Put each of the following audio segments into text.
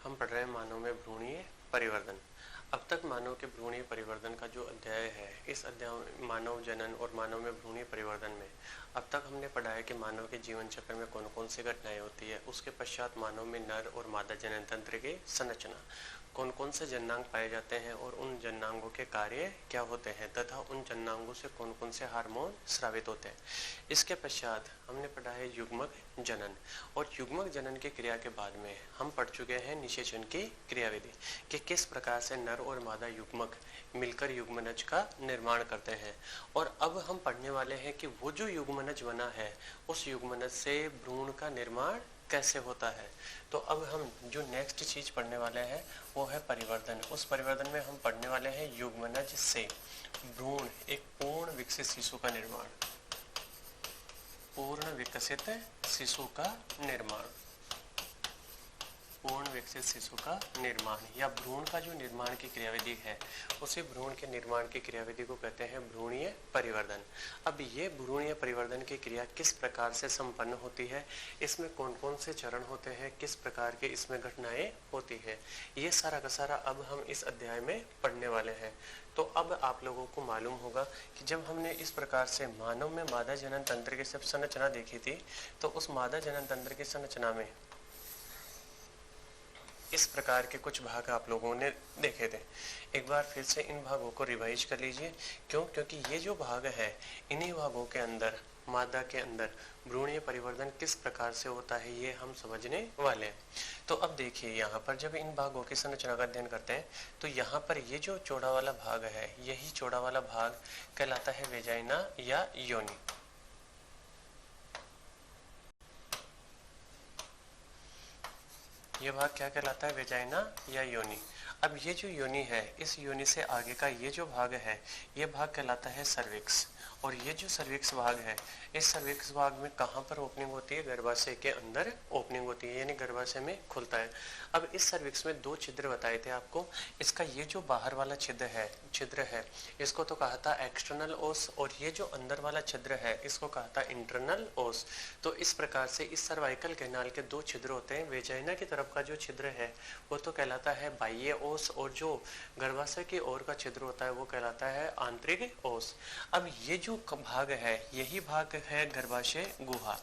हम पढ़ रहे हैं मानव में भ्रूणीय परिवर्तन। अब तक मानव के भ्रूणीय परिवर्तन का जो अध्याय है, इस अध्याय में मानव जनन और मानव में भ्रूणीय परिवर्तन में अब तक हमने पढ़ा है कि मानव के जीवन चक्र में कौन कौन सी घटनाएं होती है। उसके पश्चात मानव में नर और मादा जनन तंत्र की संरचना, कौन कौन से जननांग पाए जाते हैं और उन जननांगों के कार्य क्या होते हैं तथा उन जननांगों से कौन कौन से हार्मोन स्रावित होते हैं। इसके पश्चात हमने पढ़ा है युग्मक जनन, और युग्मक जनन की क्रिया के बाद में हम पढ़ चुके हैं निषेचन की क्रियाविधि कि किस प्रकार से नर और मादा युग्मक मिलकर युग्मनज का निर्माण करते हैं। और अब हम पढ़ने वाले हैं कि वो जो युग्मनज बना है उस युग्मनज से भ्रूण का निर्माण कैसे होता है। तो अब हम जो नेक्स्ट चीज पढ़ने वाले हैं वो है परिवर्तन। उस परिवर्तन में हम पढ़ने वाले हैं युग्मनज से भ्रूण, एक पूर्ण विकसित शिशु का निर्माण, पूर्ण विकसित शिशु का निर्माण, पूर्ण विकसित शिशु का निर्माण या भ्रूण का जो निर्माण की क्रियाविधि है उसी भ्रूण के निर्माण की क्रियाविधि को कहते हैं भ्रूणीय परिवर्तन। अब ये भ्रूणीय परिवर्तन की क्रिया किस प्रकार से संपन्न होती है, इसमें कौन कौन से चरण होते हैं, किस प्रकार के इसमें घटनाएं होती है, ये सारा का सारा अब हम इस अध्याय में पढ़ने वाले हैं। तो अब आप लोगों को मालूम होगा कि जब हमने इस प्रकार से मानव में मादा जनन तंत्र की सब संरचना देखी थी तो उस मादा जनन तंत्र की संरचना में इस प्रकार के कुछ भाग आप लोगों ने देखे थे। एक बार फिर से इन भागों को रिवाइज कर लीजिए। क्योंकि ये जो भाग है इन्हीं भागों के अंदर, मादा के अंदर भ्रूणीय परिवर्तन किस प्रकार से होता है ये हम समझने वाले हैं। तो अब देखिए, यहाँ पर जब इन भागों की संरचना का अध्ययन करते हैं तो यहाँ पर ये जो चौड़ा वाला भाग है, यही चौड़ा वाला भाग कहलाता है वेजाइना या योनि। ये भाग क्या कहलाता है? वेजाइना या योनि। अब ये जो योनि है, इस योनि से आगे का ये जो भाग है ये भाग कहलाता है सर्विक्स। और ये जो सर्विक्स भाग है, इस सर्विक्स भाग में कहाँ पर ओपनिंग होती है? गर्भाशय के अंदर ओपनिंग होती है, यानी गर्भाशय में खुलता है। अब इस सर्विक्स में दो छिद्र बताए थे आपको। इसका ये जो बाहर वाला छिद्र है इसको तो कहा था एक्सटर्नल ओस, और ये जो अंदर वाला छिद्र है इसको कहा था इंटरनल ओस। तो इस प्रकार से इस सर्वाइकल कैनाल के दो छिद्र होते हैं। वेजाइना की तरफ का जो छिद्र है वो तो कहलाता है बाह्य ओस, और जो गर्भाशय की ओर का छिद्र होता है वो कहलाता है आंतरिक ओस। अब ये जो भाग है यही भाग है गर्भाशय गुहा।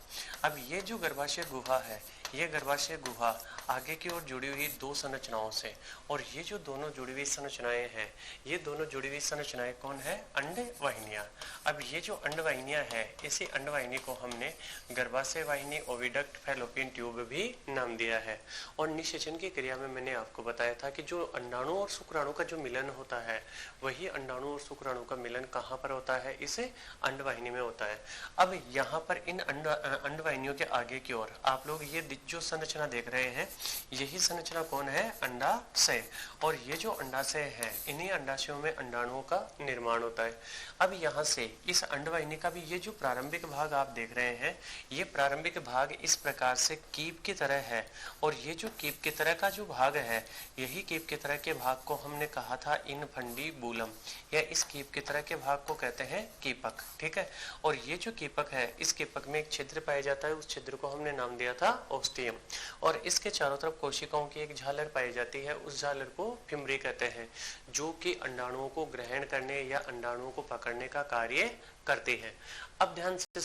अब ये जो गर्भाशय गुहा है, ये गर्भाशय गुहा आगे की ओर जुड़ी हुई दो संरचनाओं से, और ये जो दोनों जुड़ी हुई संरचनाएं हैं, ये दोनों जुड़ी हुई संरचनाएं कौन है? अंडवाहिनियां। अब ये जो अंडवाहिनियां है, इसी अंडवाहिनी को हमने गर्भाशय वाहिनी, ओविडक्ट, फैलोपियन ट्यूब भी नाम दिया है। और निषेचन की क्रिया में मैंने आपको बताया था कि जो अंडाणु और शुक्राणु का जो मिलन होता है, वही अंडाणु और शुक्राणु का मिलन कहाँ पर होता है? इसे अंडवाहिनी में होता है। अब यहाँ पर इन अंडवाहिनियों के आगे की ओर आप लोग ये जो संरचना देख रहे हैं, यही संरचना कौन है? अंडाशय। और ये जो अंडाशय है, इन्हीं अंडाशयों में अंडाणुओं का निर्माण होता है। अब यहाँ से इस अंडवाहिनी का भी ये जो प्रारंभिक भाग आप देख रहे हैं, ये प्रारंभिक भाग इस प्रकार से कीप की तरह है। और ये जो कीप की तरह का जो भाग है, यही कीप की तरह के भाग को हमने कहा था इनफंडिबुलम, या इस कीप की तरह के भाग को कहते हैं कीपक। ठीक है। और ये जो कीपक है, इस कीपक में एक छिद्र पाया जाता है, उस छिद्र को हमने नाम दिया था ओस्टियम। और इसके चारों तरफ कोशिकाओं की एक झालर पाई जाती है, उस झालर को फिम्बरी कहते हैं, जो कि अंडाणुओं को ग्रहण करने या अंडाणुओं को पकड़ने का कार्य करती है। अब ध्यान से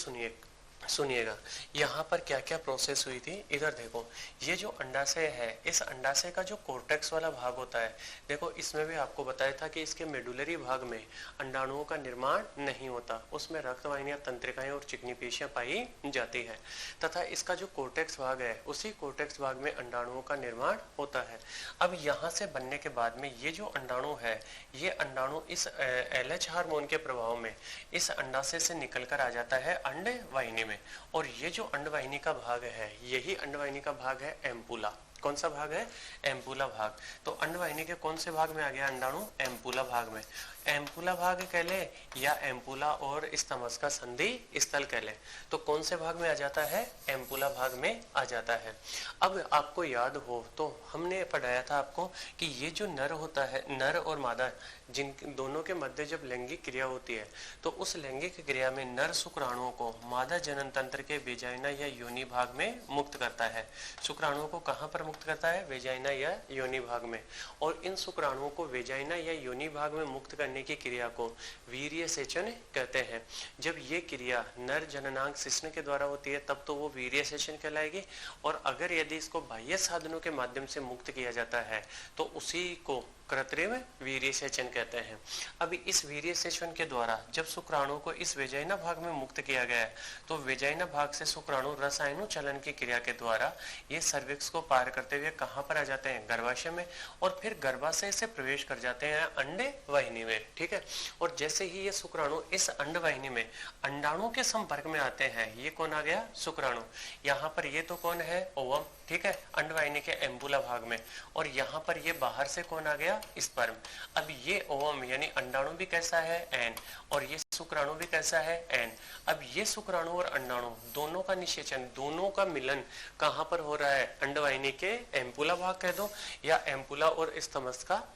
सुनिएगा यहाँ पर क्या क्या प्रोसेस हुई थी। इधर देखो, ये जो अंडाशय है, इस अंडाशय का जो कोर्टेक्स वाला भाग होता है, देखो इसमें भी आपको बताया था कि इसके मेडुलरी भाग में अंडाणुओं का निर्माण नहीं होता, उसमें रक्तवाहिनियां, तंत्रिकाएं और चिकनी पेशियां पाई जाती है। तथा इसका जो कोर्टेक्स भाग है, उसी कोर्टेक्स भाग में अंडाणुओं का निर्माण होता है। अब यहाँ से बनने के बाद में ये जो अंडाणु है, ये अंडाणु इस LH हार्मोन के प्रभाव में इस अंडाशय से निकलकर आ जाता है अंडवाहिनी में। और ये जो अंडवाहिनी का भाग है, यही अंडवाहिनी का भाग है एम्पुला। कौन सा भाग है? एम्पुला भाग। तो अंडवाहिनी के कौन से भाग में आ गया अंडाणु? एम्पुला भाग में। एम्पुला भाग कह ले या एम्पुला और स्तमस का संधि स्थल कह ले, तो कौन से भाग में आ जाता है? एम्पुला भाग में आ जाता है। अब आपको याद हो तो हमने पढ़ाया था आपको कि ये जो नर होता है, नर और मादा, जिन दोनों के मध्य जब लैंगिक क्रिया होती है तो उस लैंगिक क्रिया में नर शुक्राणुओं को मादा जनन तंत्र के वेजाइना या योनि भाग में मुक्त करता है। शुक्राणुओं को कहाँ पर मुक्त करता है? वेजाइना या योनि भाग में। और इन शुक्राणुओं को वेजाइना या योनि भाग में मुक्त करने की क्रिया को वीर्य सेचन कहते हैं। जब ये क्रिया नर जननांग शिश्न के द्वारा होती है तब तो वो वीर्य सेचन कहलाएगी, और अगर यदि इसको बाह्य साधनों के माध्यम से मुक्त किया जाता है तो उसी को कृत्रिम वीर्य सेचन कहते हैं। अभी इस वीर्य सेचन के द्वारा जब शुक्राणु को इस वेजाइना भाग में मुक्त किया गया है तो वेजाइना भाग से शुक्राणु रसायनु चलन की क्रिया के द्वारा ये सर्विक्स को पार करते हुए कहां पर आ जाते हैं? गर्भाशय में, और फिर गर्भाशय से प्रवेश कर जाते हैं अंडे वाहिनी में। ठीक है, और जैसे ही ये शुक्राणु इस अंड वाहिनी में अंडाणु के संपर्क में आते हैं, ये कौन आ गया? शुक्राणु। यहाँ पर ये तो कौन है? ओवम। ठीक है, अंडवाहिनी के एम्बुला भाग में, और यहाँ पर ये बाहर से कौन आ गया? स्पर्म। अब ये ओवम यानी अंडाणु भी कैसा है? एन, और ये शुक्राणु भी कैसा है? एन। अब ये शुक्राणु और अंडाणु दोनों का निषेचन, दोनों का मिलन कहाँ पर हो रहा है? अंडवाहिनी के एम्पुला भाग कह दो या एम्पुला और स्तमस का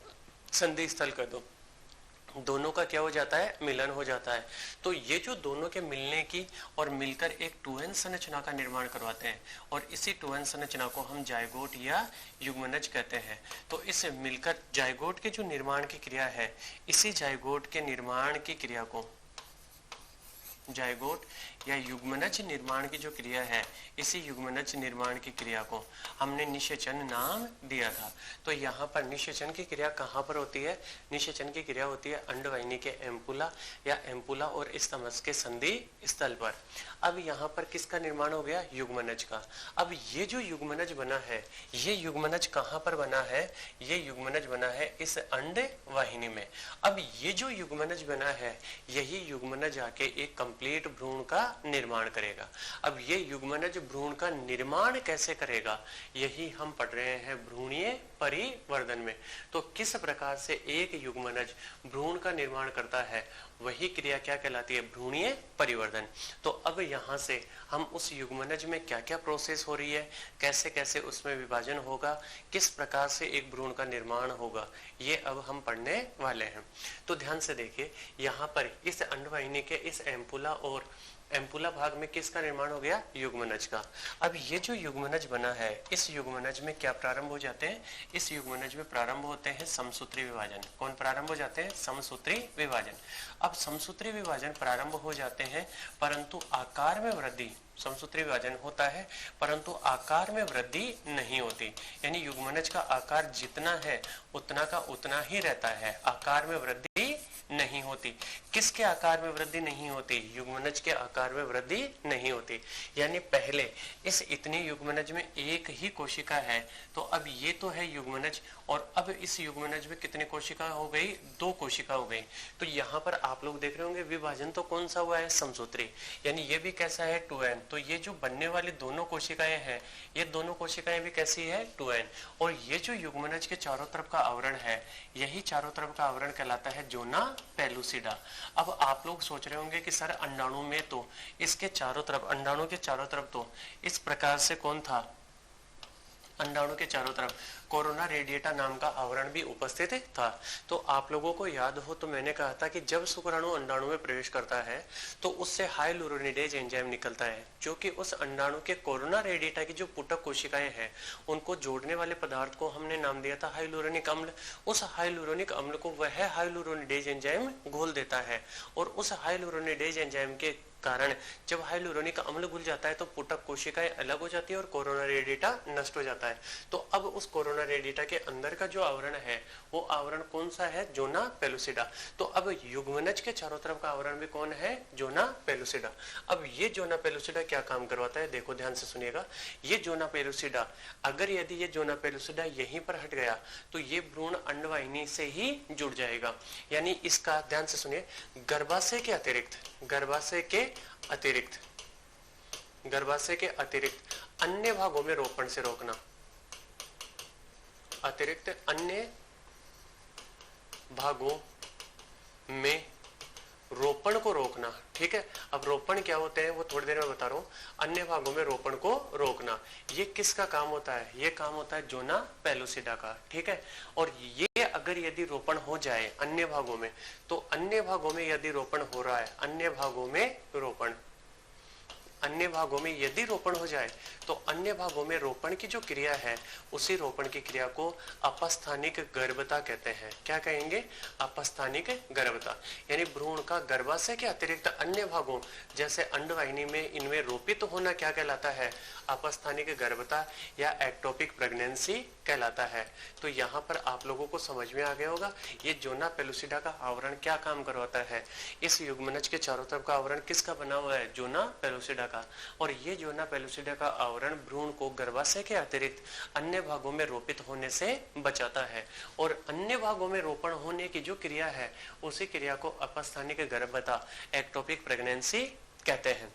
संधि स्थल कह दो, दोनों का क्या हो जाता है? मिलन हो जाता है। तो ये जो दोनों के मिलने की और मिलकर एक 2n संरचना का निर्माण करवाते हैं, और इसी 2n संरचना को हम जायगोट या युग्मनज कहते हैं। तो इस मिलकर जायगोट के जो निर्माण की क्रिया है, इसी जायगोट के निर्माण की क्रिया को, जायगोट या युग्मनज निर्माण की जो क्रिया है, इसी युग्मनज निर्माण की क्रिया को हमने निषेचन नाम दिया था। तो यहाँ पर निषेचन की क्रिया कहाँ पर होती है? निषेचन की क्रिया होती है अंडवाहिनी के एम्पुला या एम्पुला और स्तमस के संधि स्थल पर। अब यहाँ पर किसका निर्माण हो गया? युग्मनज का। अब ये जो युग्मनज बना है, ये युग्मनज कहाँ पर बना है? ये युग्मनज बना है इस अंड वाहिनी में। अब ये जो युग्मनज बना है, यही युग्मनज आके एक कंप्लीट भ्रूण का निर्माण करेगा। अब ये युग्मनज भ्रूण का निर्माण कैसे करेगा, यही हम पढ़ रहे हैं भ्रूणीय परिवर्धन में। तो किस प्रकार से एक युग्मनज भ्रूण का निर्माण करता है, वही क्रिया क्या कहलाती है? भ्रूणीय परिवर्धन। तो अब यहाँ से हम उस युग्मनज में क्या क्या प्रोसेस हो रही है, कैसे कैसे उसमें विभाजन होगा, किस प्रकार से एक भ्रूण का निर्माण होगा, ये अब हम पढ़ने वाले हैं। तो ध्यान से देखिए, यहाँ पर इस अंडवाहिनी के इस एम्पुला और एम्पुला भाग में किसका निर्माण हो गया? युग्मनज का। अब ये जो युग्मनज बना है, इस युग्मनज में क्या प्रारंभ हो जाते हैं? इस युग्मनज में प्रारंभ होते हैं समसूत्री विभाजन। कौन प्रारंभ हो जाते हैं? समसूत्री विभाजन। अब समसूत्री विभाजन प्रारंभ हो जाते हैं, परंतु आकार में वृद्धि, समसूत्री विभाजन होता है परंतु आकार में वृद्धि नहीं होती, यानी युग्मनज का आकार जितना है उतना का उतना ही रहता है, आकार में वृद्धि नहीं होती। किसके आकार में वृद्धि नहीं होती? युग्मनज के आकार में वृद्धि नहीं होती। यानी पहले इस इतने युग्मनज में एक ही कोशिका है, तो अब ये तो है युग्मनज, और अब इस युग्मनज में कितनी कोशिका हो गई? 2 कोशिका हो गई। तो यहाँ पर आप लोग देख रहे होंगे विभाजन तो कौन सा हुआ है? समसूत्री। यानी ये भी कैसा है? 2n। तो ये जो बनने वाली दोनों कोशिकाएं हैं, ये दोनों कोशिकाएं भी कैसी है? 2n। और ये जो युग्मनज के चारों तरफ का आवरण है, यही चारों तरफ का आवरण कहलाता है जोना पेलुसिडा। अब आप लोग सोच रहे होंगे कि सर अंडाणु में तो इसके चारों तरफ, अंडाणु के चारों तरफ तो इस प्रकार से कौन था? अंडाणु के चारों तरफ कोरोना रेडिएटा नाम का आवरण भी उपस्थित था। तो आप लोगों को याद हो तो मैंने कहा था कि जब शुक्राणु अंडाणु में प्रवेश करता है तो उससे हाइलुरोनिडेज एंजाइम निकलता है, जो कि उस अंडाणु के कोरोना रेडिएटा की जो पुटक कोशिकाएं हैं उनको जोड़ने वाले पदार्थ को हमने नाम दिया था हाइलुरोनिक अम्ल। उस हाइलुरोनिक अम्ल को वह हाइलुरोनिडेज एंजाइम घोल देता है, और उस हाइलुरोनिडेज एंजाइम के कारण जब हाइलुरोनिक अम्ल घुल जाता है तो पुटक कोशिकाएं अलग हो जाती है और कोरोना रेडिएटा नष्ट हो जाता है। तो अब उस कोरोना रेडिएटा के अंदर का जो आवरण है वो आवरण कौन सा है? Zona pellucida. तो अब युग्मनज के चारों तरफ का आवरण भी कौन है? Zona pellucida. अब ये जोना पेलुसिडा क्या काम करवाता है? देखो ध्यान से सुनिएगा। ये जोना पेलुसिडा, अगर यदि ये जोना पेलुसिडा यहीं पर हट गया तो ये भ्रूण अंडवाहिनी से ही जुड़ जाएगा। यानी इसका ध्यान से सुनिए, गर्भाशय के अतिरिक्त, गर्भाशय के अतिरिक्त अन्य भागों में रोपण से रोकना, अतिरिक्त अन्य भागों में रोपण को रोकना। ठीक है, अब रोपण क्या होते हैं वो थोड़ी देर में बता रहा हूं। अन्य भागों में रोपण को रोकना, ये किसका काम होता है? ये काम होता है जोना पेलुसिडा का। ठीक है, और ये अगर यदि रोपण हो जाए अन्य भागों में, तो अन्य भागों में यदि रोपण हो रहा है, अन्य भागों में रोपण, अन्य भागों में यदि रोपण हो जाए तो अन्य भागों में रोपण की जो क्रिया है उसी रोपण की क्रिया को अपस्थानिक गर्भता कहते हैं। क्या कहेंगे? अपस्थानिक गर्भता। यानी भ्रूण का गर्भाशय के अतिरिक्त अन्य भागों जैसे अंडवाहिनी में इनमें रोपित होना क्या कहलाता है? अपस्थानिक गर्भता या एक्टोपिक प्रेगनेंसी कहलाता है। तो यहाँ पर आप लोगों को समझ में आ गया होगा ये जोना पेलुसिडा का आवरण क्या काम करवाता है। इस युग्मनज के चारों तरफ का आवरण किसका बना हुआ है? जोना पेलुसिडा का। और ये जोना पेलुसिडा का आवरण भ्रूण को गर्भाशय के अतिरिक्त अन्य भागों में रोपित होने से बचाता है। और अन्य भागों में रोपण होने की जो क्रिया है उसी क्रिया को अपस्थानिक गर्भता एक्टोपिक प्रेगनेंसी कहते हैं।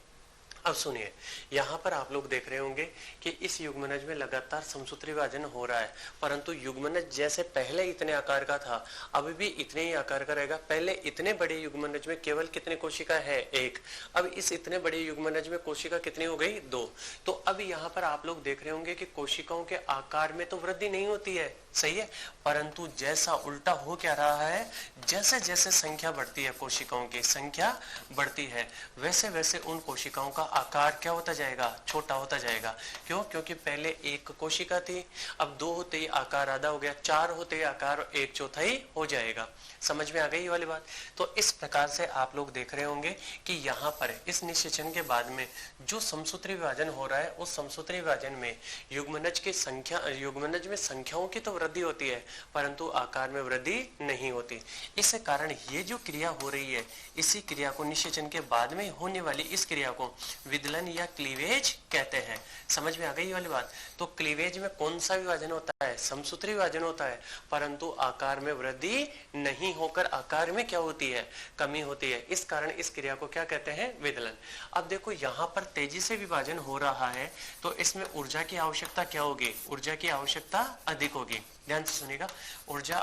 अब सुनिए, यहाँ पर आप लोग देख रहे होंगे कि इस युग्मनज में लगातार समसूत्री विभाजन हो रहा है, परंतु युग्मनज जैसे पहले इतने आकार का था अभी भी इतने ही आकार का रहेगा। पहले इतने बड़े युग्मनज में केवल कितने कोशिका है? एक। अब इस इतने बड़े युग्मनज में कोशिका कितनी हो गई? 2। तो अब यहाँ पर आप लोग देख रहे होंगे कि कोशिकाओं के आकार में तो वृद्धि नहीं होती है, सही है, परंतु जैसा उल्टा हो क्या रहा है, जैसे जैसे संख्या बढ़ती है, कोशिकाओं की संख्या बढ़ती है, वैसे वैसे उन कोशिकाओं का आकार क्या होता जाएगा? छोटा होता जाएगा। क्यों? क्योंकि पहले एक कोशिका थी, अब 2 होते ही आकार आधा हो गया, 4 होते ही आकार 1/4 हो जाएगा। समझ में आ गई ये वाली बात? तो इस प्रकार से आप लोग देख रहे होंगे कि यहाँ पर इस निषेचन के बाद में जो समसूत्री विभाजन हो रहा है उस समसूत्री विभाजन में युग्मनज की संख्या, युग्मनज में संख्याओं की तो वृद्धि होती है परंतु आकार में वृद्धि नहीं होती। इस कारण ये जो क्रिया हो रही है इसी क्रिया को, निषेचन के बाद में होने वाली इस क्रिया को विदलन या क्लीवेज कहते हैं। समझ में आ गई ये वाली बात? तो क्लीवेज में कौन सा विभाजन होता है? समसूत्री विभाजन होता है, परंतु आकार में वृद्धि नहीं होकर आकार में क्या होती है? कमी होती है। इस कारण इस क्रिया को क्या कहते हैं? विदलन। अब देखो यहाँ पर तेजी से विभाजन हो रहा है तो इसमें ऊर्जा की आवश्यकता क्या होगी? ऊर्जा की आवश्यकता अधिक होगी। ध्यान से सुनिएगा, ऊर्जा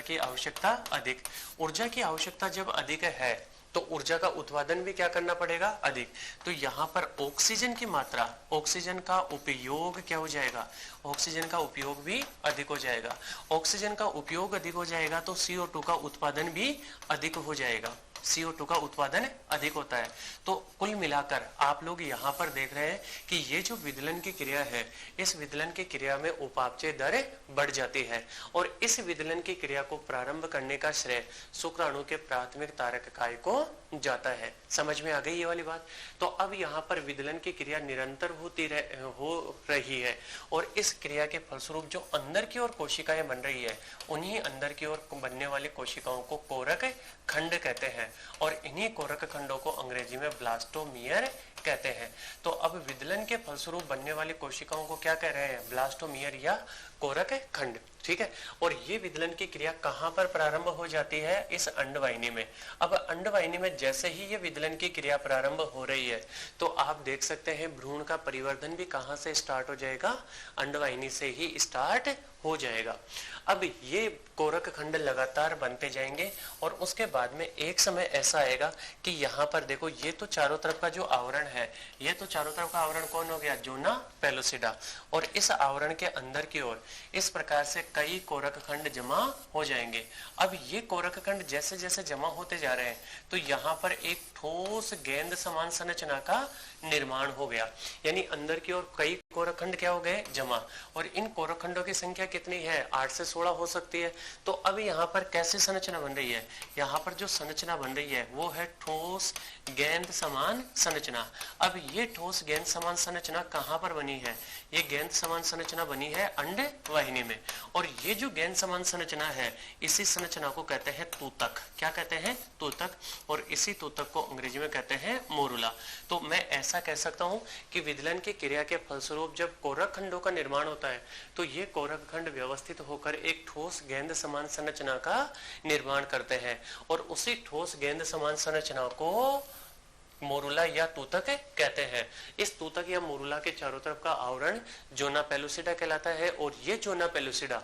की आवश्यकता अधिक। ऊर्जा की आवश्यकता जब अधिक है तो ऊर्जा का उत्पादन भी क्या करना पड़ेगा? अधिक। तो यहाँ पर ऑक्सीजन की मात्रा, ऑक्सीजन का उपयोग क्या हो जाएगा? ऑक्सीजन का उपयोग भी अधिक हो जाएगा। ऑक्सीजन का उपयोग अधिक हो जाएगा तो CO2 का उत्पादन भी अधिक हो जाएगा। CO2 का उत्पादन अधिक होता है। तो कुल मिलाकर आप लोग यहाँ पर देख रहे हैं कि ये जो विदलन की क्रिया है इस विदलन की क्रिया में उपापचय दर बढ़ जाती है और इस विदलन की क्रिया को प्रारंभ करने का श्रेय शुक्राणु के प्राथमिक तारक काय को जाता है। समझ में आ गई ये वाली बात? तो अब यहाँ पर विदलन की क्रिया निरंतर हो रही है और इस क्रिया के फलस्वरूप जो अंदर की ओर कोशिकाएं बन रही है उन्हीं अंदर की ओर बनने वाली कोशिकाओं को कोरक खंड कहते हैं और इन्हीं कोरक खंडों को अंग्रेजी में ब्लास्टोमियर कहते हैं। तो अब विदलन के फलस्वरूप बनने वाली कोशिकाओं को क्या कह रहे हैं? ब्लास्टोमियर या कोरक खंड। ठीक है, और ये विदलन की क्रिया कहां पर प्रारंभ हो जाती है? इस अंडवाहिनी में। अब अंडवाहिनी में जैसे ही ये विदलन की क्रिया प्रारंभ हो रही है तो आप देख सकते हैं भ्रूण का परिवर्धन भी कहां से स्टार्ट हो जाएगा? अंडवाहिनी से ही स्टार्ट हो जाएगा। अब ये कोरक खंड लगातार बनते जाएंगे और उसके बाद में एक समय ऐसा आएगा कि यहाँ पर देखो ये तो चारों तरफ का जो आवरण है, ये तो चारों तरफ का आवरण कौन हो गया? Zona pellucida. और इस आवरण के अंदर की ओर इस प्रकार से कई कोरक खंड जमा हो जाएंगे। अब ये कोरक खंड जैसे जैसे जमा होते जा रहे हैं तो यहाँ पर एक ठोस गेंद समान संरचना का निर्माण हो गया, यानी अंदर की ओर कई कोरक खंड क्या हो गए? जमा। और इन कोरक खंडों की संख्या कितनी है? 8 से 16 हो सकती है। तो अब यहाँ पर कैसी संरचना बन रही है? यहाँ पर जो संरचना बन रही है वो है ठोस गेंद समान संरचना। अब ये ठोस गेंद समान संरचना कहाँ पर बनी है? ये गेंद समान संरचना बनी है अंडवाहिनी में। और ये जो गेंद समान संरचना है इसी संरचना को कहते हैं तूतक। क्या कहते हैं? तूतक। और इसी तूतक को अंग्रेजी में कहते हैं मोरुला। तो मैं ऐसा कह सकता हूं कि विदलन की क्रिया के फलस्वरूप जब कोरक खंडों का निर्माण होता है तो ये कोरक खंड व्यवस्थित होकर एक ठोस गेंद समान संरचना का निर्माण करते हैं और उसी ठोस गेंद समान संरचना को मोरुला या तूतक कहते हैं। इस तूतक या मोरुला के चारों तरफ का आवरण जोना पेलुसिडा कहलाता है और ये जोना पेलुसिडा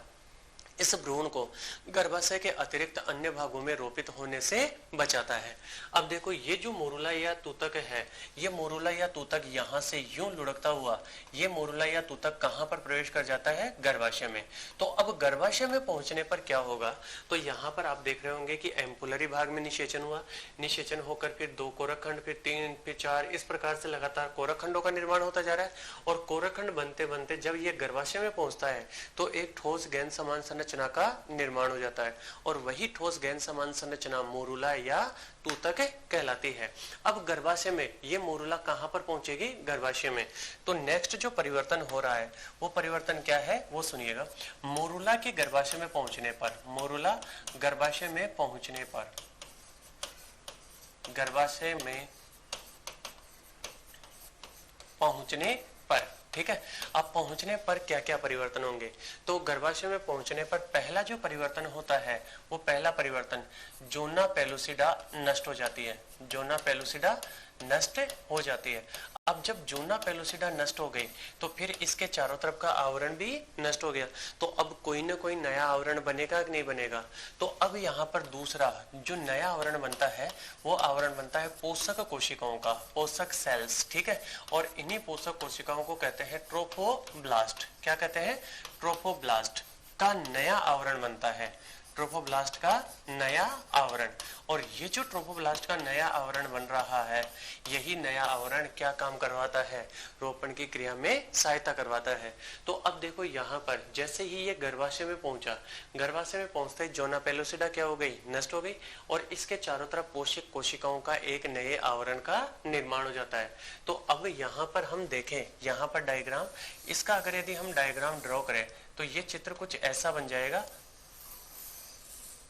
इस भ्रूण को गर्भाशय के अतिरिक्त अन्य भागों में रोपित होने से बचाता है। अब देखो ये जो मोरुला या तूतक है, ये मोरुला या तूतक यहाँ से यूं लुढ़कता हुआ ये मोरुला या तूतक कहाँ पर प्रवेश कर जाता है? गर्भाशय में। तो अब गर्भाशय में पहुंचने पर क्या होगा? तो यहाँ पर आप देख रहे होंगे कि एम्पुलरी भाग में निषेचन हुआ, निषेचन होकर फिर 2 कोरकखंड, फिर 3, फिर 4, इस प्रकार से लगातार कोरकखंडों का निर्माण होता जा रहा है। और कोरकखंड बनते बनते जब ये गर्भाशय में पहुंचता है तो एक ठोस गेंद समान संरचना का निर्माण हो जाता है, और वही ठोस गेंद समान संरचना मोरुला या तूतक कहलाती है। अब गर्भाशय में ये मोरुला कहां पर पहुंचेगी? गर्भाशय में। तो नेक्स्ट जो परिवर्तन हो रहा है वो परिवर्तन क्या है वो सुनिएगा। मोरुला के गर्भाशय में पहुंचने पर, मोरुला गर्भाशय में पहुंचने पर, गर्भाशय में पहुंचने पर, ठीक है। अब पहुंचने पर क्या क्या परिवर्तन होंगे? तो गर्भाशय में पहुंचने पर पहला जो परिवर्तन होता है वो पहला परिवर्तन जोना पेलुसिडा नष्ट हो जाती है। जोना पेलुसिडा नष्ट हो जाती है। अब जब जोना पेलुसिडा नष्ट हो गई तो फिर इसके चारों तरफ का आवरण भी नष्ट हो गया। तो अब कोई ना कोई नया आवरण बनेगा कि नहीं बनेगा? तो अब यहाँ पर दूसरा जो नया आवरण बनता है वो आवरण बनता है पोषक कोशिकाओं का, पोषक सेल्स, ठीक है। और इन्हीं पोषक कोशिकाओं को कहते हैं ट्रोफोब्लास्ट। क्या कहते हैं? ट्रोफोब्लास्ट का नया आवरण बनता है, ट्रोफोब्लास्ट का नया आवरण। और ये जो ट्रोफोब्लास्ट का नया आवरण बन रहा है, यही नया आवरण क्या काम करवाता है? रोपण की क्रिया में सहायता करवाता है। तो अब देखो यहाँ पर जैसे ही ये गर्भाशय में पहुंचा, गर्भाशय में पहुंचते ही जोना पेलुसिडा क्या हो गई? नष्ट हो गई, और इसके चारों तरफ पोषक कोशिकाओं का एक नए आवरण का निर्माण हो जाता है। तो अब यहाँ पर हम देखें, यहाँ पर डायग्राम, इसका अगर यदि हम डायग्राम ड्रॉ करें तो ये चित्र कुछ ऐसा बन जाएगा,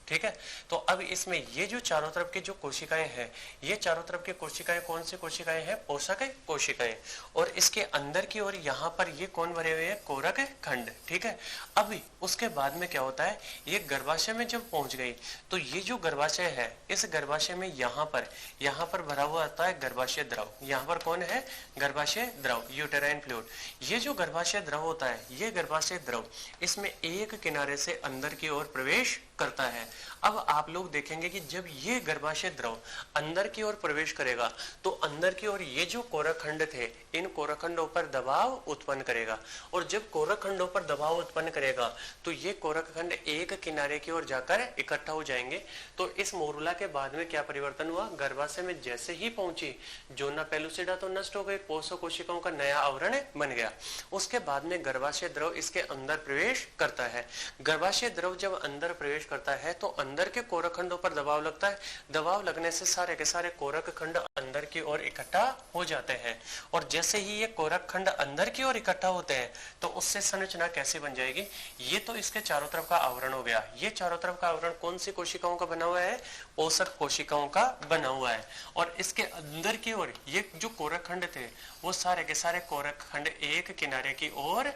ठीक है। तो अब इसमें ये जो चारों तरफ की जो कोशिकाएं हैं, ये चारों तरफ की कोशिकाएं कौन सी कोशिकाएं हैं? पोषक कोशिकाएं। और इसके अंदर की ओर यहाँ पर ये कौन भरे हुए हैं? कोरक खंड, ठीक है। अब उसके बाद में क्या होता है? ये गर्भाशय में जब पहुंच गई तो ये जो गर्भाशय है, इस गर्भाशय में यहाँ पर भरा हुआ आता है गर्भाशय द्रव। यहाँ पर कौन है? गर्भाशय द्रव, यूटेराइन फ्लूइड। ये जो गर्भाशय द्रव होता है, ये गर्भाशय द्रव इसमें एक किनारे से अंदर की ओर प्रवेश करता है। अब आप लोग देखेंगे कि जब ये गर्भाशय द्रव अंदर की ओर प्रवेश करेगा तो अंदर की ओर ये जो कोरकखंड थे, इन कोरकखंडों पर दबाव उत्पन्न करेगा। और जब कोरकखंडों पर दबाव उत्पन्न करेगा तो ये कोरकखंड एक किनारे की ओर जाकर इकट्ठा हो जाएंगे। तो इस मोरुला के बाद में क्या परिवर्तन हुआ? गर्भाशय में जैसे ही पहुंची, जोना पेलुसिडा तो नष्ट हो गई, पोषक कोशिकाओं का नया आवरण बन गया। उसके बाद में गर्भाशय द्रव इसके अंदर प्रवेश करता है। गर्भाशय द्रव जब अंदर प्रवेश करता है तो अंदर के कोरकखंडों पर दबाव लगता है। दबाव लगने से सारे के सारे कोरकखंड अंदर की ओर इकट्ठा हो जाते हैं। और जैसे ही ये कोरकखंड अंदर की ओर इकट्ठा होते हैं तो उससे संरचना कैसी बन जाएगी? ये तो इसके चारों तरफ का आवरण हो गया। ये चारों तरफ का आवरण कौन सी कोशिकाओं का बना हुआ है? पोषक कोशिकाओं का बना हुआ है। और इसके अंदर की ओर ये जो कोरकखंड थे वो सारे के सारे कोरकखंड एक किनारे की ओर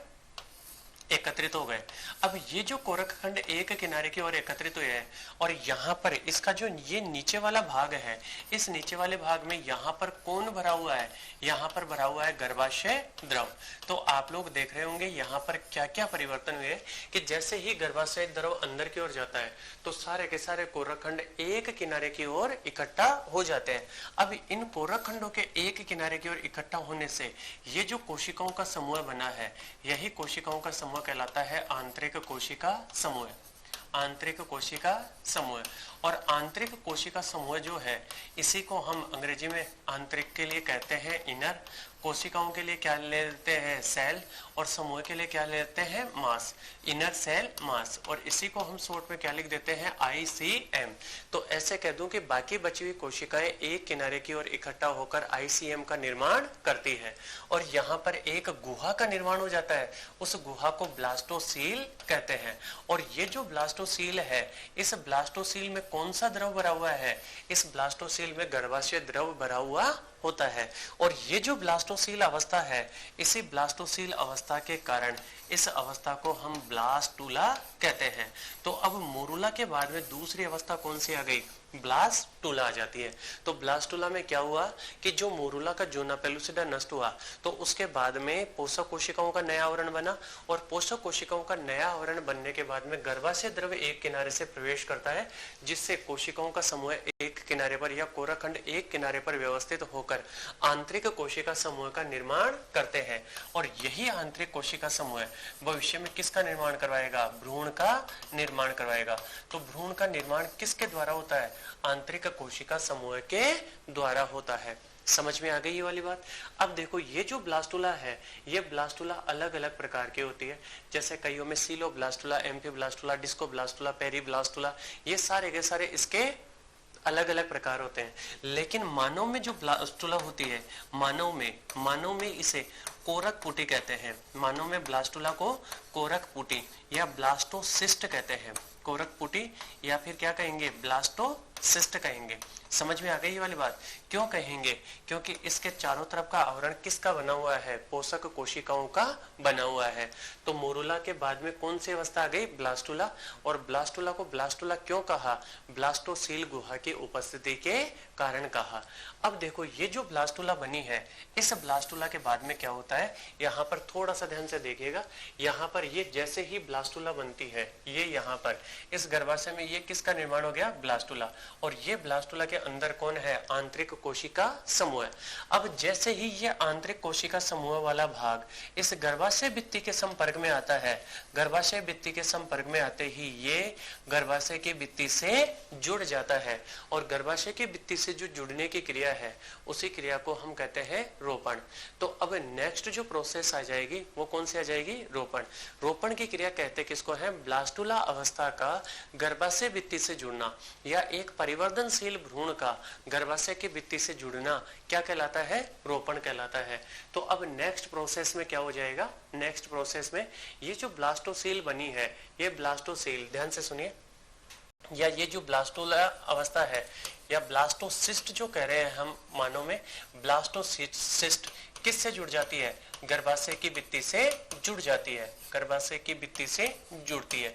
एकत्रित हो गए। अब ये जो कोरकखंड एक किनारे की ओर एकत्रित हुए हैं, और यहाँ पर इसका जो ये नीचे वाला भाग है, इस नीचे वाले भाग में यहाँ पर कौन भरा हुआ है? यहाँ पर भरा हुआ है गर्भाशय द्रव। तो आप लोग देख रहे होंगे यहाँ पर क्या क्या परिवर्तन हुए कि जैसे ही गर्भाशय द्रव अंदर की ओर जाता है तो सारे के सारे कोरकखंड एक किनारे की ओर इकट्ठा हो जाते हैं। अब इन कोरकखंडों के एक किनारे की ओर इकट्ठा होने से ये जो कोशिकाओं का समूह बना है, यही कोशिकाओं का समूह कहलाता है आंतरिक कोशिका समूह। आंतरिक कोशिका समूह। और आंतरिक कोशिका समूह जो है, इसी को हम अंग्रेजी में आंतरिक के लिए कहते हैं इनर, कोशिकाओं के लिए क्या लेते हैं? सेल, और समूह के लिए क्या लेते हैं? मास, इनर सेल मास। और इसी को हम शॉर्ट में क्या लिख देते हैं? ICM। तो ऐसे कह दूं कि बाकी बची हुई कोशिकाएं एक किनारे की ओर इकट्ठा होकर ICM का निर्माण करती है। और यहाँ पर एक गुहा का निर्माण हो जाता है, उस गुहा को ब्लास्टोसील कहते हैं। और ये जो ब्लास्टोसील है, इस ब्लास्टोसील में कौन सा द्रव भरा हुआ है? इस ब्लास्टोसील में गर्भाशय द्रव भरा हुआ होता है। और ये जो ब्लास्टोसील अवस्था है, इसी ब्लास्टोसील अवस्था के कारण इस अवस्था को हम ब्लास्टूला कहते हैं। तो अब मोरूला के बाद में दूसरी अवस्था कौन सी आ गई? ब्लास्टूला आ जाती है। तो ब्लास्टूला में क्या हुआ कि जो मोरूला का जोना पेलुसिडा नष्ट हुआ, तो उसके बाद में पोषक कोशिकाओं का नया आवरण बना, और पोषक कोशिकाओं का नया आवरण बनने के बाद में गर्भाशय द्रव एक किनारे से प्रवेश करता है, जिससे कोशिकाओं का समूह एक किनारे पर या कोराखंड एक किनारे पर व्यवस्थित होकर आंतरिक कोशिका समूह का निर्माण करते हैं। और यही आंतरिक कोशिका समूह भविष्य में किसका निर्माण करवाएगा? भ्रूण का निर्माण करवाएगा। तो भ्रूण का निर्माण किसके द्वारा होता है? आंतरिक कोशिका समूह के द्वारा होता है। समझ में आ गई ये वाली बात? अब देखो, ये जो ब्लास्टूला है, ये ब्लास्टूला अलग अलग प्रकार की होती है। जैसे कईयों में सीलोब्लास्टूला, एम्फीब्लास्टूला, डिस्कोब्लास्टूला, पेरीब्लास्टूला, ये सारे के सारे इसके अलग अलग प्रकार होते हैं। लेकिन मानव में जो ब्लास्टूला होती है, मानव में इसे कोरक पुटी कहते हैं। मानव में ब्लास्टूला को कोरक पुटी या ब्लास्टोसिस्ट कहते हैं। कोरक पुटी या फिर क्या कहेंगे? ब्लास्टोसिस्ट कहेंगे। समझ में आ गई ये वाली बात? क्यों कहेंगे? क्योंकि इसके चारों तरफ का आवरण किसका बना हुआ है? पोषक कोशिकाओं का बना हुआ है। तो मोरूला के बाद में कौन सी अवस्था आ गई? ब्लास्टूला। और ब्लास्टूला को ब्लास्टूला क्यों कहा? ब्लास्टोसील गुहा की उपस्थिति के कारण कहा। अब देखो, ये जो ब्लास्टूला बनी है, इस ब्लास्टूला के बाद में क्या होता है? यहाँ पर थोड़ा सा ध्यान से देखिएगा। यहाँ पर ये जैसे ही ब्लास्टूला बनती है, ये यहाँ पर इस गर्भाशय में ये किसका निर्माण हो गया? ब्लास्टूला। और ये ब्लास्टूला के अंदर कौन है? आंतरिक कोशिका समूह। अब जैसे ही ये आंतरिक कोशिका समूह वाला भाग इस गर्भाशय भित्ति के संपर्क में आता है, गर्भाशय भित्ति के संपर्क में आते ही ये गर्भाशय की भित्ति से जुड़ जाता है। और गर्भाशय की भित्ति से जो जुड़ने की क्रिया है, उसी क्रिया को हम कहते हैं रोपण। तो अब नेक्स्ट जो प्रोसेस आ जाएगी, वो कौन सी आ जाएगी? रोपण। रोपण की क्रिया कहते किसको है? ब्लास्टूला अवस्था का गर्भाशय भित्ति से जुड़ना या एक परिवर्तनशील भ्रूण का गर्भाशय की भित्ति से जुड़ना क्या कहलाता है? रोपण कहलाता है। तो अब नेक्स्ट प्रोसेस में क्या हो जाएगा? नेक्स्ट प्रोसेस में ये जो ब्लास्टोसील बनी है, ये ब्लास्टोसील, ध्यान से सुनिए, या ये जो ब्लास्टूला अवस्था है या ब्लास्टोसिस्ट जो कह रहे हैं हम मानव में, ब्लास्टोसिस्ट किससे जुड़ जाती है? गर्भाशय की भित्ति से जुड़ जाती है। गर्भाशय की भित्ति से जुड़ती है।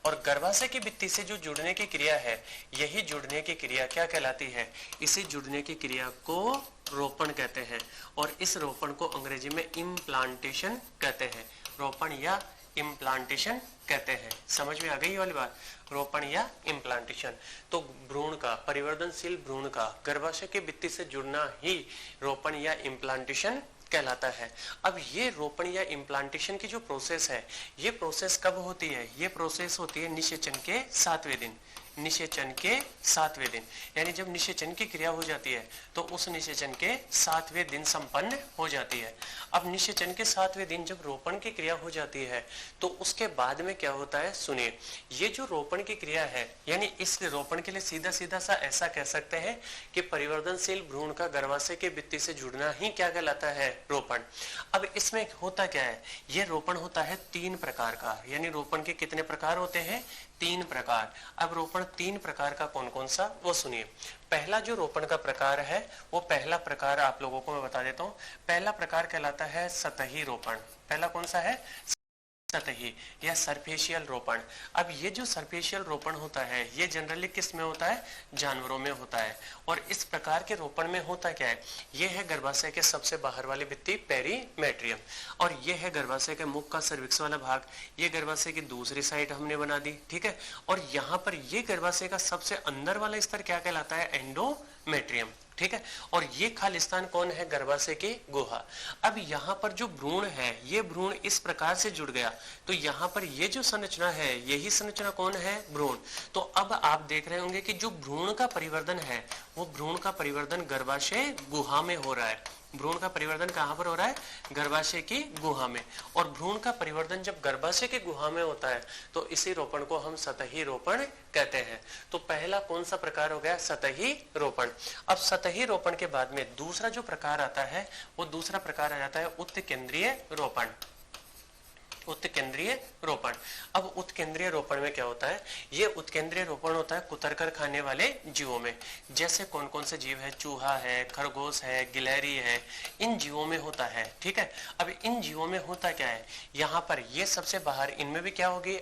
और गर्भाशय की भित्ति से जो जुड़ने की क्रिया है, यही जुड़ने की क्रिया क्या कहलाती है? इसी जुड़ने की क्रिया को रोपण कहते हैं। और इस रोपण को अंग्रेजी में इम्प्लांटेशन कहते हैं। रोपण या इम्प्लांटेशन कहते हैं। समझ में आ गई ये वाली बात? रोपण या इम्प्लांटेशन। तो भ्रूण का, परिवर्तनशील भ्रूण का गर्भाशय की भित्ति से जुड़ना ही रोपण या इम्प्लांटेशन कहलाता है। अब ये रोपण या इम्प्लांटेशन की जो प्रोसेस है, ये प्रोसेस कब होती है? ये प्रोसेस होती है निषेचन के 7वें दिन। निषेचन के 7वें दिन, यानी जब निषेचन की क्रिया हो जाती है तो उस निषेचन के 7वें दिन संपन्न हो जाती है। अब निषेचन के 7वें दिन जब रोपण की क्रिया हो जाती है तो उसके बाद में क्या होता है? सुनिए, ये जो रोपण की क्रिया है, यानी इस रोपण के लिए सीधा सीधा सा ऐसा कह सकते हैं कि परिवर्तनशील भ्रूण का गर्भाशय के भित्ति से जुड़ना ही क्या कहलाता है? रोपण। अब इसमें होता क्या है? ये रोपण होता है 3 प्रकार का, यानी रोपण के कितने प्रकार होते हैं? 3 प्रकार। अब रोपण 3 प्रकार का कौन कौन सा, वो सुनिए। पहला जो रोपण का प्रकार है, वो पहला प्रकार आप लोगों को मैं बता देता हूं। पहला प्रकार कहलाता है सतही रोपण। पहला कौन सा है? सतही या सरफेशियल रोपण। अब ये जो सरफेशियल रोपण होता है, ये जनरली किस में होता है? जानवरों में होता है। और इस प्रकार के रोपण में होता क्या है? ये है गर्भाशय के सबसे बाहर वाली भित्ति, पेरीमेट्रियम, और ये है गर्भाशय के मुख का सर्विक्स वाला भाग। ये गर्भाशय की दूसरी साइड हमने बना दी, ठीक है। और यहाँ पर ये गर्भाशय का सबसे अंदर वाला स्तर क्या कहलाता है? एंडोमेट्रियम, ठीक है। और ये खालिस्तान कौन है? गर्भाशय की गुहा। अब यहाँ पर जो भ्रूण है, ये भ्रूण इस प्रकार से जुड़ गया, तो यहाँ पर ये जो संरचना है, यही संरचना कौन है? भ्रूण। तो अब आप देख रहे होंगे कि जो भ्रूण का परिवर्तन है, वो भ्रूण का परिवर्तन गर्भाशय गुहा में हो रहा है। भ्रूण का परिवर्तन कहां पर हो रहा है? गर्भाशय की गुहा में। और भ्रूण का परिवर्तन जब गर्भाशय की गुहा में होता है तो इसी रोपण को हम सतही रोपण कहते हैं। तो पहला कौन सा प्रकार हो गया? सतही रोपण। अब सतही रोपण के बाद में दूसरा जो प्रकार आता है, वो दूसरा प्रकार आ जाता है उत्केंद्रीय रोपण। उत्केंद्रीय रोपण। अब उत्केंद्रीय रोपण में क्या होता है, ये उत्केंद्रीय रोपण होता है कुतरकर खाने वाले जीवों में। जैसे कौन कौन से जीव है, चूहा है, खरगोश है, गिलहरी है, इन जीवों में होता है। ठीक है, अब इन जीवों में होता क्या है, यहाँ पर ये सबसे बाहर, इनमें भी क्या होगी,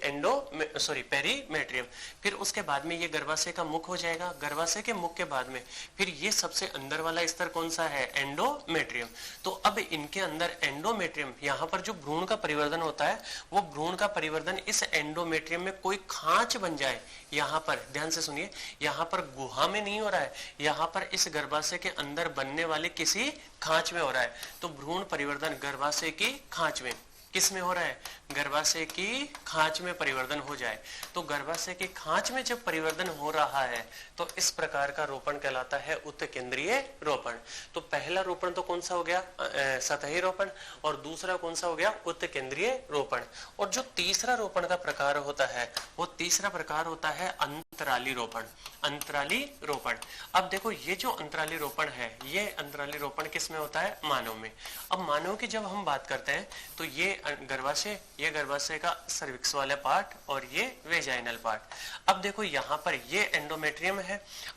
पेरीमेट्रियम। फिर उसके बाद में ये गर्भाशय का मुख हो जाएगा, गर्भाशय के मुख के बाद में फिर ये सबसे अंदर वाला स्तर कौन सा है, एंडोमेट्रियम। तो अब इनके अंदर एंडोमेट्रियम, यहाँ पर जो भ्रूण का परिवर्तन होता है, वो भ्रूण का परिवर्तन इस एंडोमेट्रियम में कोई खांच बन जाए, यहाँ पर ध्यान से सुनिए, यहाँ पर गुहा में नहीं हो रहा है, यहाँ पर इस गर्भाशय के अंदर बनने वाले किसी खांच में हो रहा है। तो भ्रूण परिवर्तन गर्भाशय की खांच में, किस में हो रहा है, गर्भाशय की खांच में परिवर्तन हो जाए। तो गर्भाशय की खांच में जब परिवर्तन हो रहा है तो इस प्रकार का रोपण कहलाता है उत्केंद्रीय रोपण। तो पहला रोपण तो कौन सा हो गया, सतही रोपण, और दूसरा कौन सा हो गया, उत्केंद्रीय रोपण। और जो तीसरा रोपण का प्रकार होता है, वो तीसरा प्रकार होता है अंतराली रोपण। अंतराली रोपण, अब देखो ये जो अंतराली रोपण है, ये अंतराली रोपण किस में होता है, मानव में। अब मानव की जब हम बात करते हैं तो ये गर्भाशय, ये गर्भाशय का सर्विक्स वाला पार्ट और ये वेजाइनल पार्ट। अब देखो यहाँ पर ये एंडोमेट्रियम है।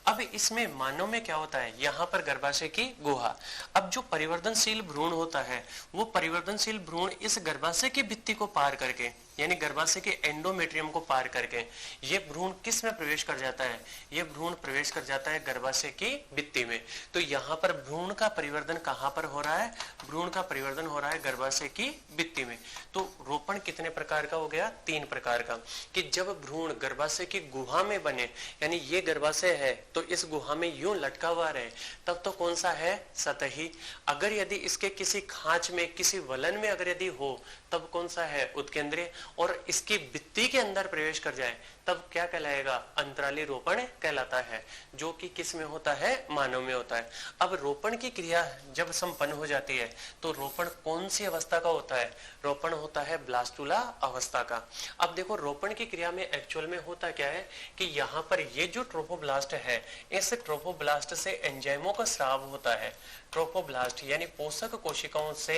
अब इसमें मानव में क्या होता है, यहाँ पर गर्भाशय की गुहा। अब जो परिवर्तनशील भ्रूण होता है, वो परिवर्तनशील भ्रूण इस गर्भाशय की भित्ति को पार करके, यानी गर्भाशय के एंडोमेट्रियम को पार करके ये भ्रूण किस में प्रवेश कर जाता है, ये भ्रूण प्रवेश कर जाता है गर्भाशय की भित्ति में। तो यहाँ पर भ्रूण का परिवर्तन कहाँ पर हो रहा है, भ्रूण का परिवर्तन हो रहा है गर्भाशय की भित्ति में। तो रोपण कितने प्रकार का हो गया, 3 प्रकार का। कि जब भ्रूण गर्भाशय की गुहा में बने, यानी ये गर्भाशय है तो इस गुहा में यूं लटका हुआ रहे, तब तो कौन सा है, सतही। अगर यदि इसके किसी खांच में, किसी वलन में अगर यदि हो, तब कौन सा है, उत्केंद्रीय। और इसकी भित्ति के अंदर प्रवेश कर जाए तब क्या कहलाएगा, अंतराली रोपण कहलाता है, जो कि किस में होता है, मानव में होता है। अब रोपण की क्रिया जब संपन्न हो जाती है तो रोपण कौन सी अवस्था का होता है, रोपण होता है ब्लास्टुला अवस्था का। अब देखो रोपण की क्रिया में एक्चुअल में होता क्या है कि यहाँ पर ये जो ट्रोफोब्लास्ट है, इस ट्रोफोब्लास्ट से एंजाइमों का स्राव होता है। ट्रोफोब्लास्ट यानी पोषक कोशिकाओं से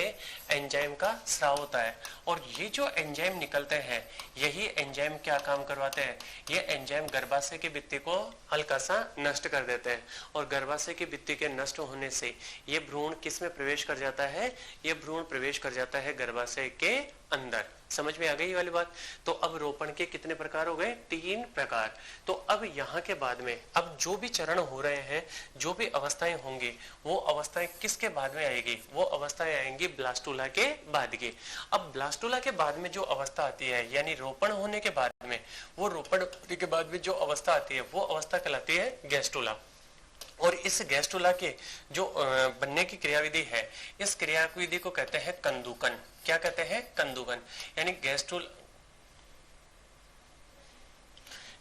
एंजाइम का स्राव होता है, और ये जो एंजाइम निकलते हैं, यही एंजाइम क्या काम करवाते हैं, ये एंजाइम गर्भाशय की भित्ति को हल्का सा नष्ट कर देते हैं, और गर्भाशय की भित्ति के नष्ट होने से ये भ्रूण किस में प्रवेश कर जाता है, ये भ्रूण प्रवेश कर जाता है गर्भाशय के अंदर। समझ में आ गई ये वाली बात। तो अब रोपण के कितने प्रकार हो गए, 3 प्रकार। तो अब यहाँ के बाद में अब जो भी चरण हो रहे हैं, जो भी अवस्थाएं होंगी, वो अवस्थाएं किसके बाद में आएगी, वो अवस्थाएं आएंगी ब्लास्टुला के बाद की। अब ब्लास्टुला के बाद में जो अवस्था आती है, यानी रोपण होने के बाद में, वो रोपण होने के बाद में जो अवस्था आती है, वो अवस्था कहलाती है गैस्टुला। और इस गैस्टुला के जो बनने की क्रियाविधि है, इस क्रियाविधि को कहते हैं कंदुकन। क्या कहते हैं, कंदुकन। यानी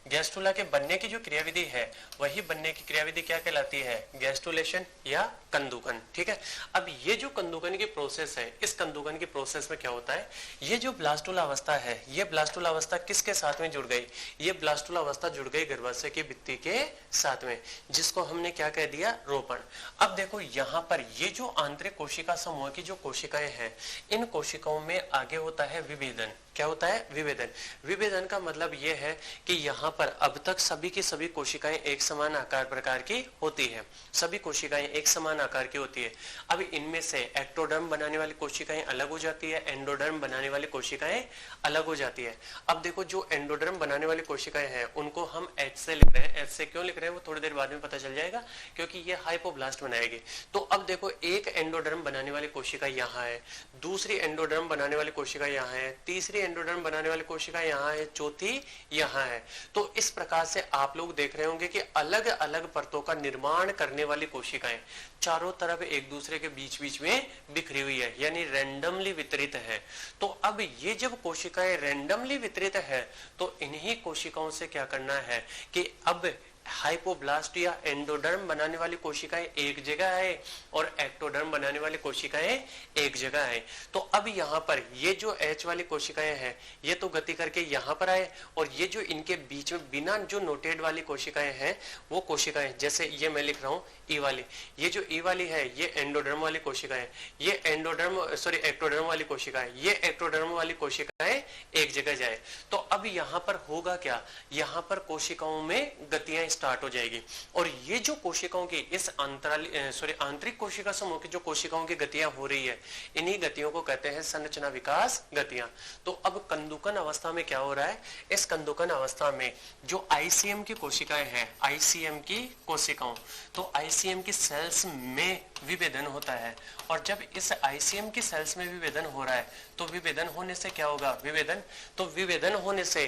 गैस्टुला के बनने की जो क्रियाविधि है, वही बनने की क्रियाविधि क्या कहलाती है, गैस्टुलेशन या कंदुकन। ठीक है, अब ये जो कंदुकन की प्रोसेस है, इस कंदुकन की प्रोसेस में क्या होता है, ये जो ब्लास्टुला अवस्था है, ये ब्लास्टुला अवस्था किसके साथ में जुड़ गई, ये ब्लास्टुला अवस्था जुड़ गई गर्भाशय की भित्ति के साथ में, जिसको हमने क्या कह दिया, रोपण। अब देखो यहाँ पर ये जो आंतरिक कोशिका समूह की जो कोशिकाएं हैं, इन कोशिकाओं में आगे होता है विभेदन। क्या होता है, विभेदन। विभेदन का मतलब यह है कि यहाँ पर अब तक सभी की सभी कोशिकाएं एक समान आकार प्रकार की होती है, सभी कोशिकाएं एक समान आकार की होती है। अब इनमें से एक्टोडर्म बनाने वाली कोशिकाएं अलग हो जाती है, एंडोडर्म बनाने वाली कोशिकाएं अलग हो जाती है। अब देखो जो एंडोडर्म बनाने वाली कोशिकाएं हैं, उनको हम H से लिख रहे हैं। H से क्यों लिख रहे हैं वो थोड़ी देर बाद में पता चल जाएगा, क्योंकि ये हाइपोब्लास्ट बनाएगी। तो अब देखो एक एंडोडर्म बनाने वाली कोशिका यहाँ है, दूसरी एंडोडर्म बनाने वाली कोशिका यहाँ है, तीसरी एंडोडर्म बनाने वाली कोशिका यहाँ है, चौथी यहाँ है। तो इस प्रकार से आप लोग देख रहे होंगे कि अलग अलग परतों का निर्माण करने वाली कोशिकाएं चारों तरफ एक दूसरे के बीच बीच में बिखरी हुई है, यानी रैंडमली वितरित है। तो अब ये जब कोशिकाएं रैंडमली वितरित है, तो इन्हीं कोशिकाओं से क्या करना है कि अब हाइपोब्लास्ट या एंडोडर्म बनाने वाली कोशिकाएं एक जगह है और एक्टोडर्म बनाने वाली कोशिकाएं एक जगह है। तो अब यहाँ पर ये जो H वाली कोशिकाएं हैं ये तो गति करके यहाँ पर आए, और ये जो इनके बीच में बिना जो नोटेड वाली कोशिकाएं हैं वो कोशिकाएं, जैसे ये मैं लिख रहा हूँ E वाली, ये जो E वाली है ये एंडोडर्म वाली कोशिकाएं, ये एक्टोडर्म वाली कोशिकाएं, ये एक्टोडर्म वाली कोशिकाएं एक जगह जाए। तो अब यहाँ पर होगा क्या, यहाँ पर कोशिकाओं में गतियां स्टार्ट हो जाएगी, और ये जो कोशिकाओं की इस आंतरिक कोशिका समूह की जो कोशिकाओं की गतियां हो रही है, इन्हीं गतियों को कहते हैं संरचना विकास गतियां। तो अब कंदुकन अवस्था में क्या हो रहा है, इस कंदुकन अवस्था में जो आईसीएम की कोशिकाएं हैं, आईसीएम की कोशिकाओं, तो आईसीएम की सेल्स में विभेदन होता है, और जब इस आईसीएम की सेल्स में विभेदन हो रहा है तो विभेदन होने से क्या होगा, विभेदन होने से,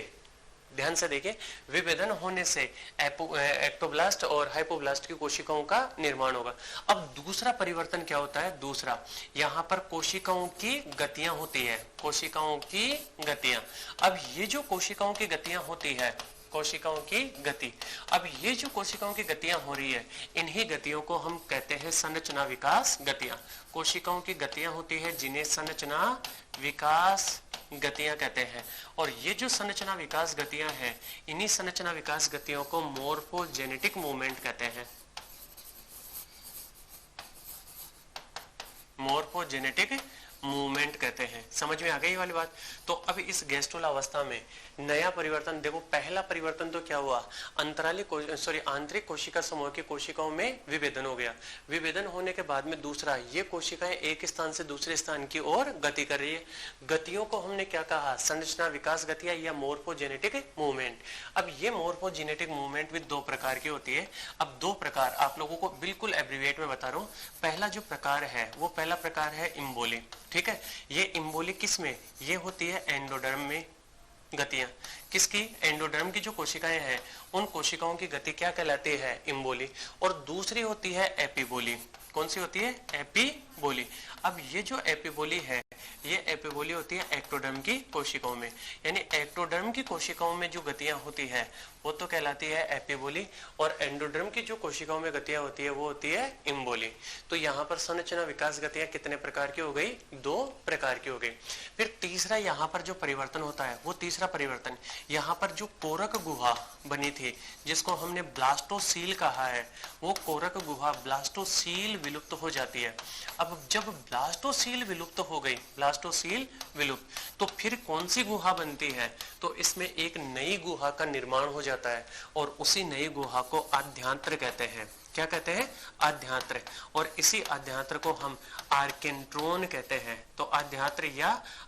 ध्यान से देखिए, विभेदन होने से एक्टोब्लास्ट और हाइपोब्लास्ट की कोशिकाओं का निर्माण होगा। अब दूसरा परिवर्तन क्या होता है, दूसरा यहाँ पर कोशिकाओं की गतियां होती है, कोशिकाओं की गतियां। अब ये जो कोशिकाओं की गतियां होती है, कोशिकाओं की गति, अब ये जो कोशिकाओं की गतियां हो रही है, इन्हीं गतियों को हम कहते हैं संरचना विकास गतियां। कोशिकाओं की गतियां होती है जिन्हें संरचना विकास गतियां कहते हैं, और ये जो संरचना विकास गतियां हैं, इन्हीं संरचना विकास गतियों को मोर्फोजेनेटिक मूवमेंट कहते हैं, मोर्फोजेनेटिक मूवमेंट कहते हैं। समझ में आ गई वाली बात। तो अब इस गैस्ट्रोल अवस्था में नया परिवर्तन देखो, पहला परिवर्तन तो क्या हुआ, आंतरिक कोशिका समूह की कोशिकाओं में विभेदन हो गया। विभेदन होने के बाद में दूसरा, ये कोशिकाएं एक स्थान से दूसरे स्थान की ओर गति कर रही है। गतियों को हमने क्या कहा, संरचना विकास गतियां या मोर्फोजेनेटिक मूवमेंट। अब ये मोर्फोजेनेटिक मूवमेंट भी दो प्रकार की होती है। अब दो प्रकार आप लोगों को बिल्कुल एब्रीविएट में बता रहा हूँ। पहला जो प्रकार है वो पहला प्रकार है इम्बोली, ठीक है। ये इम्बोली किस में, ये होती है एंडोडर्म में गतियां। किसकी, एंडोडर्म की जो कोशिकाएं हैं उन कोशिकाओं की गति क्या कहलाती है, इम्बोली। और दूसरी होती है एपिबोली। कौन सी होती है, एपिबोली। अब ये जो एपिबोली है, ये एपिबोली होती है एक्टोडर्म की कोशिकाओं में, यानी एक्टोडर्म की कोशिकाओं में जो गतियां होती है वो तो कहलाती है एपिबोली, और एंडोडर्म की जो कोशिकाओं में गतियां होती है वो होती है इम्बोली। तो यहाँ पर संरचना विकास गतियां कितने प्रकार की हो गई, दो प्रकार की हो गई। फिर तीसरा यहाँ पर जो परिवर्तन होता है, वो तीसरा परिवर्तन, यहाँ पर जो कोरक गुहा बनी थी जिसको हमने ब्लास्टोसील कहा है, वो कोरक गुहा ब्लास्टोसील विलुप्त हो जाती है। अब जब ब्लास्टोसील विलुप्त हो गई, ब्लास्टोसील विलुप्त, तो फिर कौन सी गुहा बनती है, तो इसमें एक नई गुहा का निर्माण हो जाता है, और उसी नई गुहा को आद्यांत्र कहते हैं। क्या कहते हैं, आद्यांत्र। और इसी आद्यांत्र को हम आर्केंट्रोन कहते हैं। तो आद्यांत्र या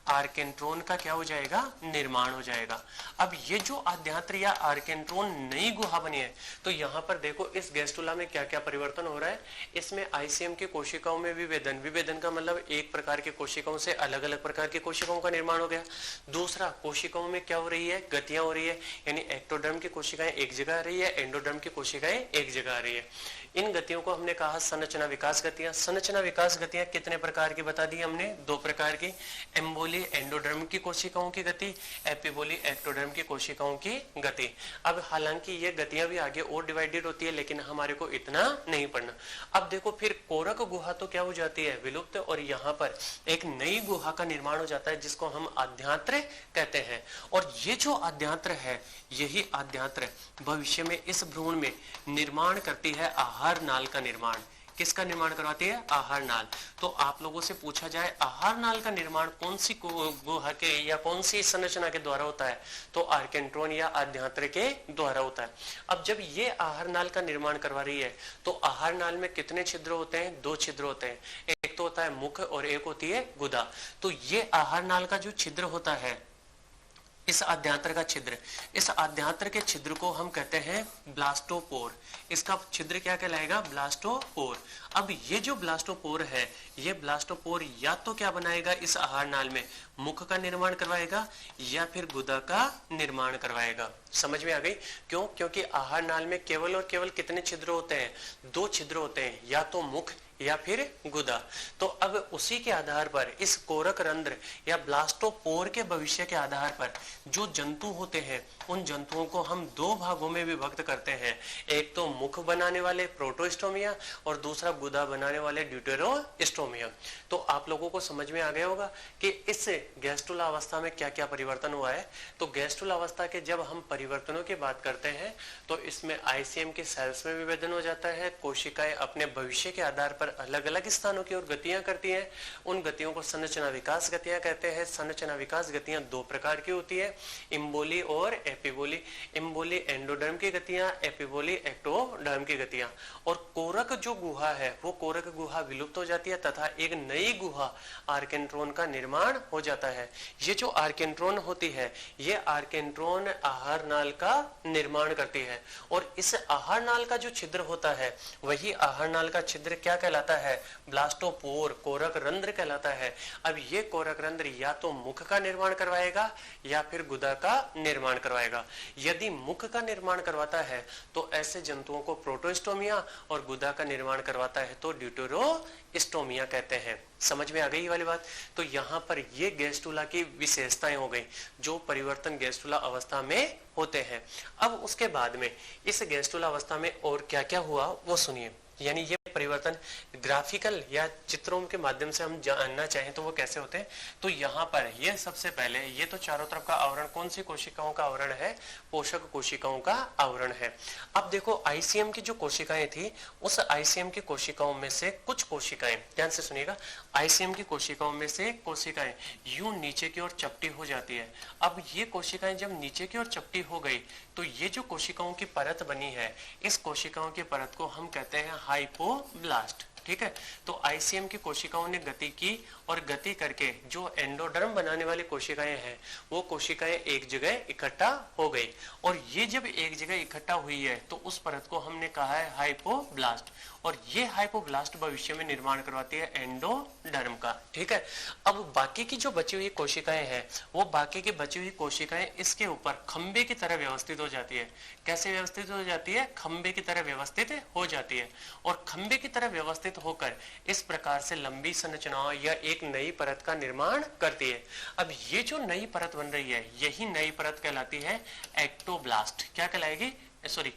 आर्केंट्रोन का क्या हो जाएगा, निर्माण हो जाएगा। अब ये जो आद्यांत्र या आर्केंट्रोन नई गुहा बनी है, तो यहाँ पर देखो इस गैस्ट्रुला में क्या क्या परिवर्तन हो रहा है। इसमें आईसीएम की कोशिकाओं में विभेदन, विभेदन का मतलब एक प्रकार की कोशिकाओं से अलग अलग प्रकार की कोशिकाओं का निर्माण हो गया। दूसरा, कोशिकाओं में क्या हो रही है, गतियां हो रही है, यानी एक्टोडर्म की कोशिकाएं एक जगह आ रही है, एंडोडर्म की कोशिकाएं एक जगह आ रही है। इन गतियों को हमने कहा संरचना विकास गतियां। संरचना विकास गतियां कितने प्रकार की बता दी हमने, दो प्रकार की, एम्बोली एंडोडर्म की कोशिकाओं की गति, एपिबोली एक्टोडर्म की कोशिकाओं की गति। अब हालांकि ये गतियां भी आगे और डिवाइडेड होती है, लेकिन हमारे को इतना नहीं पढ़ना। अब देखो फिर कोरक गुहा तो क्या हो जाती है, विलुप्त, और यहाँ पर एक नई गुहा का निर्माण हो जाता है जिसको हम आद्यांत्र कहते हैं। और ये जो आद्यांत्र है, यही आद्यांत्र भविष्य में इस भ्रूण में निर्माण करती है आहार नाल का निर्माण। किसका निर्माण करवाती है, आहार नाल। तो आप लोगों से पूछा जाए आहार नाल का निर्माण कौन सी गुहा के या कौन सी संरचना के द्वारा होता है, तो आर्केंट्रोन या आद्यांत्र के द्वारा होता है। अब जब ये आहार नाल का निर्माण करवा रही है, तो आहार नाल में कितने छिद्र होते हैं, दो छिद्र होते हैं, एक तो होता है मुख और एक होती है गुदा। तो ये आहार नाल का जो छिद्र होता है, इस आद्यांत्र का छिद्र, इस आद्यांत्र के छिद्र को हम कहते हैं ब्लास्टोपोर। इसका छिद्र क्या कहलाएगा, ब्लास्टोपोर। अब ये जो ब्लास्टोपोर है, ये ब्लास्टोपोर या तो क्या बनाएगा, इस आहार नाल में मुख का निर्माण करवाएगा या फिर गुदा का निर्माण करवाएगा। समझ में आ गई, क्यों, क्योंकि आहार नाल में केवल और केवल कितने छिद्र होते हैं, दो छिद्र होते हैं, या तो मुख या फिर गुदा। तो अब उसी के आधार पर इस कोरक रंध्र या ब्लास्टोपोर के भविष्य के आधार पर जो जंतु होते हैं उन जंतुओं को हम दो भागों में विभक्त करते हैं, एक तो मुख बनाने वाले प्रोटोस्टोमिया और दूसरा गुदा बनाने वाले ड्यूटेरोस्टोमिया। तो आप लोगों को समझ में आ गया होगा कि इस गैस्ट्रुला अवस्था में क्या क्या परिवर्तन हुआ है। तो गैस्ट्रुला अवस्था के जब हम परिवर्तनों की बात करते हैं तो इसमें आईसीएम के सेल्स में विभाजन हो जाता है, कोशिकाएं अपने भविष्य के आधार पर अलग अलग स्थानों की ओर गतियां करती हैं, उन गतियों को संरचना विकास गतियां कहते हैं। संरचना विकास गतियां दो प्रकार की होती है, इम्बोली और एपिबोली। इम्बोली एंडोडर्म की गतियां, एपिबोली एक्टोडर्म की गतियां। और कोरक जो गुहा है वो कोरक गुहा विलुप्त हो जाती है तथा एक नई गुहा आर्केंट्रोन का निर्माण हो जाता है। ये जो आर्केंट्रोन होती है ये आर्केंट्रोन आहार नाल का निर्माण करती है और इस आहार नाल का जो छिद्र होता है वही आहार नाल का छिद्र क्या कहलाता है, ब्लास्टोपोर, कोरक रंध्र कहलाता है। अब ये कोरक रंध्र या तो मुख का निर्माण करवाएगा या फिर गुदा का निर्माण करवाएगा। यदि मुख का निर्माण करवाता है तो ऐसे जंतुओं को प्रोटोस्टोमिया और गुदा का निर्माण करवाता है तो ड्यूटेरोस्टोमिया कहते हैं। समझ में आ गई ये वाली बात। तो यहाँ पर ये गैस्ट्रुला की विशेषताएं हो गई जो परिवर्तन गैस्ट्रुला अवस्था में होते हैं। अब उसके बाद में इस गैस्ट्रुला अवस्था में और क्या क्या हुआ वो सुनिए। यानी ये परिवर्तन ग्राफिकल या चित्रों के माध्यम से हम जानना चाहें तो वो कैसे होते हैं। तो यहाँ पर ये सबसे पहले ये तो चारों तरफ का आवरण कौन सी कोशिकाओं का आवरण है, पोषक कोशिकाओं का आवरण है। अब देखो आईसीएम की जो कोशिकाएं थी उस आईसीएम की कोशिकाओं में से कुछ कोशिकाएं, ध्यान से सुनिएगा, आईसीएम की कोशिकाओं में से कोशिकाएं यूं नीचे की ओर चपटी हो जाती है। अब ये कोशिकाएं जब नीचे की ओर चपटी हो गई तो ये जो कोशिकाओं की परत बनी है इस कोशिकाओं की परत को हम कहते हैं हाइपोब्लास्ट। ठीक है, तो आईसीएम की कोशिकाओं ने गति की और गति करके जो एंडोडर्म बनाने वाली कोशिकाएं हैं वो कोशिकाएं एक जगह इकट्ठा हो गई और ये जब एक जगह इकट्ठा हुई है तो उस परत को हमने कहा है हाइपोब्लास्ट और ये हाइपोब्लास्ट भविष्य में निर्माण करवाती है एंडोडर्म का। ठीक है, अब बाकी की जो बची हुई कोशिकाएं हैं वो बाकी की बची हुई कोशिकाएं इसके ऊपर खंबे की तरह व्यवस्थित हो जाती है। कैसे व्यवस्थित हो जाती है, खंबे की तरह व्यवस्थित हो जाती है और खंबे की तरह व्यवस्थित होकर इस प्रकार से लंबी संरचनाओं या एक नई परत का निर्माण करती है। अब ये जो नई परत बन रही है यही नई परत कहलाती है एक्टोब्लास्ट। क्या कहलाएगी, सॉरी,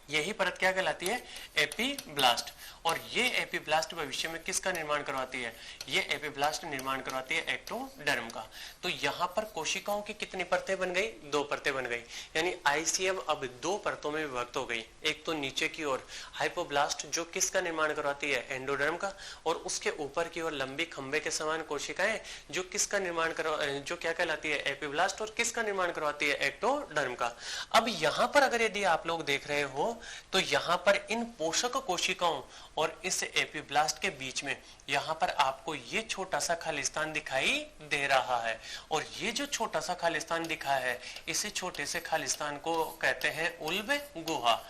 यही परत क्या कहलाती है, एपीब्लास्ट। और ये एपीब्लास्ट भविष्य में किसका निर्माण करवाती है, ये एपीब्लास्ट निर्माण करवाती है एक्टोडर्म का। तो यहाँ पर कोशिकाओं की कितनी परतें बन गई, दो परतें बन गई। यानी आईसीएम अब दो परतों में विभक्त हो गई। एक तो नीचे की ओर हाइपोब्लास्ट जो किसका निर्माण करवाती है, एंडोडर्म का, और उसके ऊपर की ओर लंबी खंबे के समान कोशिकाएं जो किसका निर्माण जो क्या कहलाती है, एपीब्लास्ट, और किसका निर्माण करवाती है, एक्टोडर्म का। अब यहाँ पर अगर यदि आप लोग देख रहे हो तो यहाँ पर इन पोषक कोशिकाओं और इस एपीब्लास्ट के बीच में यहाँ पर आपको ये छोटा सा खालिस्तान दिखाई दे रहा है और ये जो छोटा सा खालिस्तान दिखा है इसी छोटे से खालिस्तान को कहते हैं उल्ब गुहा।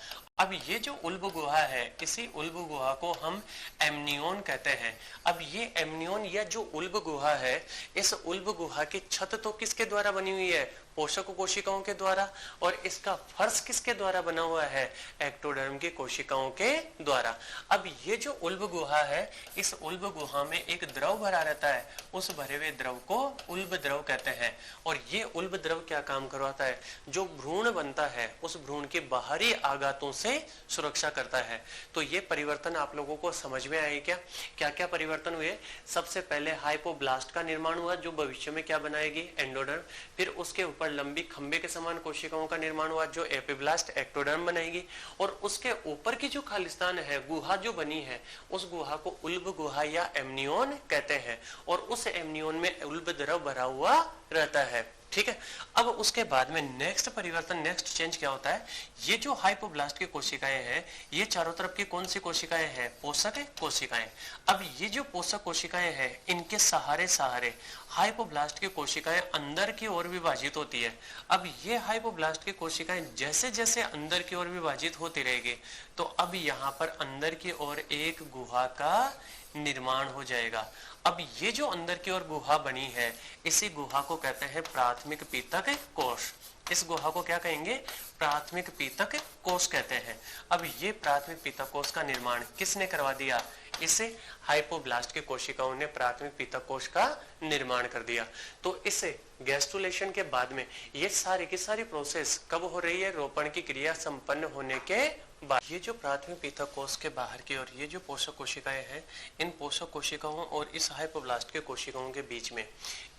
अब ये जो उल्ब गुहा है इसी उल्ब गुहा को हम एमनियोन कहते हैं। अब ये एमनियोन या जो उल्ब गुहा है इस उल्ब गुहा की छत तो किसके द्वारा बनी हुई है, पोषक कोशिकाओं के द्वारा, और इसका फर्श किसके द्वारा बना हुआ है, एक्टोडर्म की कोशिकाओं के द्वारा। अब ये जो उल्ब गुहा है इस उल्ब गुहा में एक द्रव भरा रहता है, उस भरे हुए द्रव को उल्ब द्रव कहते हैं। और ये उल्ब द्रव क्या काम करवाता है, जो भ्रूण बनता है उस भ्रूण के बाहरी आघातों से सुरक्षा करता है। तो ये परिवर्तन आप लोगों को समझ में आए क्या, क्या क्या परिवर्तन हुए। सबसे पहले हाइपोब्लास्ट का निर्माण हुआ जो भविष्य में क्या बनाएगी, एंडोडर्म। फिर उसके ऊपर लंबी खंबे के समान कोशिकाओं का निर्माण हुआ जो एपीब्लास्ट एक्टोडर्म बनाएगी, और उसके ऊपर की जो खालिस्तान है, गुहा जो बनी है, उस गुहा को उल्ब गुहा या एमनियोन कहते हैं, और उस एमनियोन में उल्ब द्रव भरा हुआ रहता है। ठीक है, अब उसके बाद में नेक्स्ट परिवर्तन, नेक्स्ट चेंज क्या होता है, ये जो हाइपोब्लास्ट की कोशिकाएं हैं ये चारों तरफ की कौन सी कोशिकाएं हैं, पोषक कोशिकाएं। अब ये जो पोषक कोशिकाएं हैं इनके सहारे सहारे हाइपोब्लास्ट की कोशिकाएं अंदर की ओर विभाजित होती है। अब ये हाइपोब्लास्ट की कोशिकाएं जैसे जैसे अंदर की ओर विभाजित होती रहेगी तो अब यहाँ पर अंदर की ओर एक गुहा का निर्माण हो जाएगा। अब ये जो अंदर की ओर गुहा बनी है इसी गुहा को कहते हैं प्राथमिक पीतक कोश। इस गुहा को क्या कहेंगे, प्राथमिक पीतक कोश कहते हैं। अब ये प्राथमिक पीतक कोश का निर्माण किसने करवा दिया, इससे हाइपोब्लास्ट की कोशिकाओं ने प्राथमिक पीतक कोश का निर्माण कर दिया। तो इस गैस्ट्रुलेशन के बाद में ये सारी की सारी प्रोसेस कब हो रही है? रोपण की क्रिया संपन्न होने के बाद। ये जो प्राथमिक पीतक कोश के बाहर की और ये जो पोषक कोशिकाएं हैं, इन पोषक कोशिकाओं और इस हाइपोब्लास्ट के कोशिकाओं के बीच में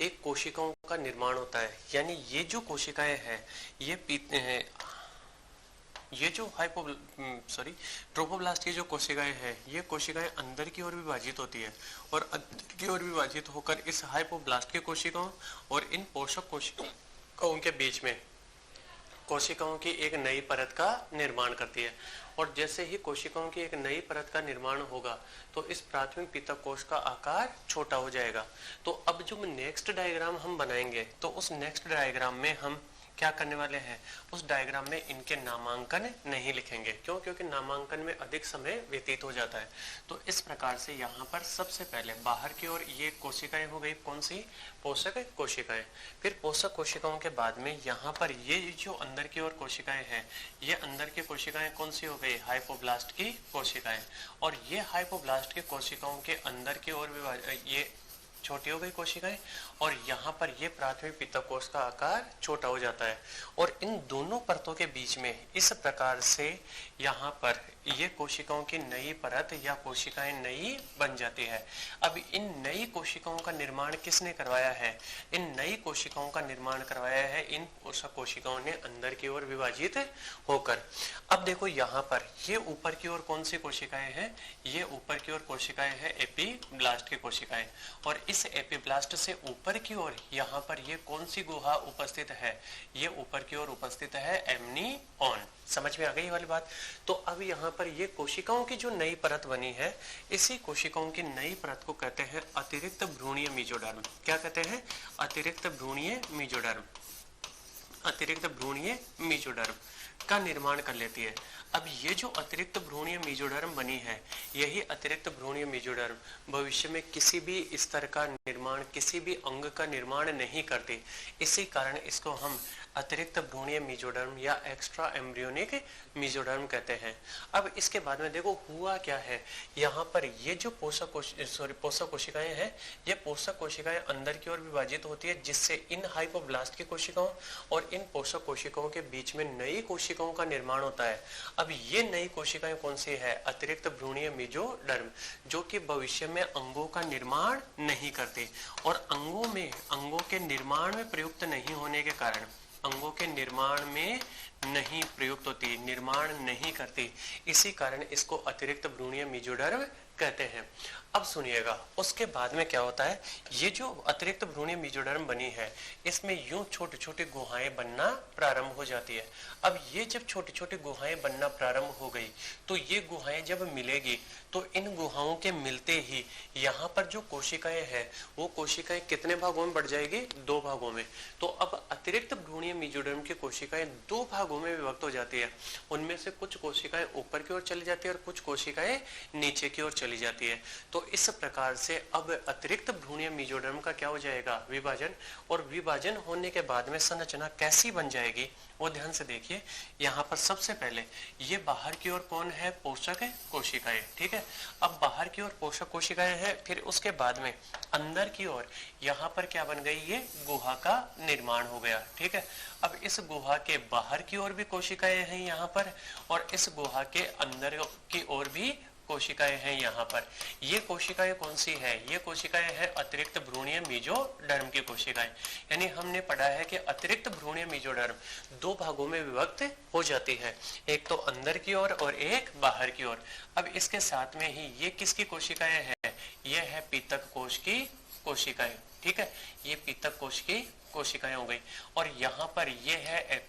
एक कोशिकाओं का निर्माण होता है। यानी ये जो कोशिकाएं हैं ये जो ट्रोफोब्लास्ट की जो कोशिकाएं हैं, ये कोशिकाएं अंदर की ओर विभाजित होती है और अंदर की ओर विभाजित होकर इस हाइपोब्लास्ट की कोशिकाओं और इन पोषक कोशिकाओं के बीच में कोशिकाओं की एक नई परत का निर्माण करती है। और जैसे ही कोशिकाओं की एक नई परत का निर्माण होगा तो इस प्राथमिक पीतक कोश का आकार छोटा हो जाएगा। तो अब जो नेक्स्ट डायग्राम हम बनाएंगे तो उस नेक्स्ट डायग्राम में हम क्या करने वाले हैं? उस डायग्राम में इनके नामांकन नहीं लिखेंगे। क्यों? क्योंकि नामांकन में अधिक समय व्यतीत हो जाता है। तो इस प्रकार से यहाँ पर सबसे पहले बाहर की ओर ये कोशिकाएं हो गई, कौन सी? पोषक कोशिकाएं। फिर पोषक कोशिकाओं के बाद में यहाँ पर ये जो अंदर की ओर कोशिकाएं हैं, ये अंदर की कोशिकाएं कौन सी हो गई? हाइपोब्लास्ट की कोशिकाएं। और ये हाइपोब्लास्ट की कोशिकाओं के अंदर की ओर ये छोटी हो गई कोशिकाएं और यहाँ पर ये प्राथमिक पीतक कोश का आकार छोटा हो जाता है। और इन दोनों परतों के बीच में इस प्रकार से यहाँ पर ये कोशिकाओं की नई परत या कोशिकाएं नई बन जाती है। अब इन नई कोशिकाओं का निर्माण किसने करवाया है? इन नई कोशिकाओं का निर्माण करवाया है इन पोषक कोशिकाओं ने अंदर की ओर विभाजित होकर। अब देखो यहाँ पर ये ऊपर की ओर कौन सी कोशिकाएं हैं? ये ऊपर की ओर कोशिकाएं हैं एपीब्लास्ट की कोशिकाएं। और इस एपीब्लास्ट से ऊपर की ओर यहाँ पर ये कौन सी गुहा उपस्थित है? ये ऊपर की ओर उपस्थित है एमनिओन। समझ में आ गई वाली बात? तो अब यहाँ पर ये कोशिकाओं की जो नई परत बनी है, इसी कोशिकाओं की नई परत को कहते हैं अतिरिक्त भ्रूणीय मेसोडर्म। क्या कहते हैं? अतिरिक्त भ्रूणीय मेसोडर्म। अतिरिक्त भ्रूणीय मेसोडर्म का निर्माण कर लेती है। अब ये जो अतिरिक्त भ्रूणीय मेसोडर्म बनी है, यही अतिरिक्त भ्रूणीय मेसोडर्म भविष्य में किसी भी स्तर का निर्माण, किसी भी अंग का निर्माण नहीं करती। इसी कारण इसको हम अतिरिक्त भ्रूणीय मेसोडर्म या एक्स्ट्रा एम्ब्रियोनिक मेसोडर्म कहते हैं। अब इसके बाद में देखो हुआ क्या है, यहाँ पर ये जो पोषक कोशिकाएं हैं, ये पोषक कोशिकाएं अंदर की ओर विभाजित होती है, जिससे इन हाइपोब्लास्ट की कोशिकाओं और इन पोषक कोशिकाओं के बीच में नई कोशिकाओं का निर्माण होता है। अब ये नई कोशिकाएं कौन सी है? अतिरिक्त भ्रूणीय मेसोडर्म, जो कि भविष्य में अंगों का निर्माण नहीं करते और अंगों के निर्माण में प्रयुक्त नहीं होने के कारण, अंगों के निर्माण में नहीं प्रयुक्त होती, निर्माण नहीं करती, इसी कारण इसको अतिरिक्त भ्रूणीय मेसोडर्म कहते हैं। अब सुनिएगा, उसके बाद में क्या होता है, ये जो अतिरिक्त भ्रूणीय मेसोडर्म बनी है, इसमें यूं छोटी छोटी गुहाएं बनना प्रारंभ हो जाती है। अब ये जब छोटी छोटी गुहाएं बनना प्रारंभ हो गई, तो ये गुहाएं जब मिलेगी तो इन गुहाओं के मिलते ही यहाँ पर जो कोशिकाएं हैं, वो कोशिकाएं कितने भागों में बढ़ जाएगी? 2 भागों में। तो अब अतिरिक्त भ्रूणीय मेसोडर्म की कोशिकाएं 2 भागों में विभक्त हो जाती है। उनमें से कुछ कोशिकाएं ऊपर की ओर चली जाती है और कुछ कोशिकाएं नीचे की ओर चली जाती है। तो इस प्रकार से अब अतिरिक्त भ्रूणीय मेसोडर्म का क्या हो जाएगा? विभाजन। और विभाजन होने के बाद में संरचना कैसी बन जाएगी वो ध्यान से देखिए। यहाँ पर सबसे पहले ये बाहर की ओर कौन है? पोषक कोशिकाएं। ठीक है, अब बाहर की ओर पोषक कोशिकाएं हैं, फिर उसके बाद में अंदर की ओर यहाँ पर क्या बन गई? ये गुहा का निर्माण हो गया। ठीक है, अब इस गुहा के बाहर की ओर भी कोशिकाएं हैं यहाँ पर, और इस गुहा के अंदर की ओर भी कोशिकाएं हैं यहाँ पर। ये कोशिकाएं कौन सी है? ये कोशिकाएं हैं अतिरिक्त भ्रूणीय मेसोडर्म की कोशिकाएं। यानी हमने पढ़ा है कि अतिरिक्त भ्रूणीय मेसोडर्म 2 भागों में विभक्त हो जाती है, एक तो अंदर की ओर और एक बाहर की ओर। अब इसके साथ में ही ये किसकी कोशिकाएं हैं? ये है पीतक कोश की कोशिकाएं। ठीक है, ये पीतक कोश की कोशिकाएं हो गई। और यहाँ पर ये है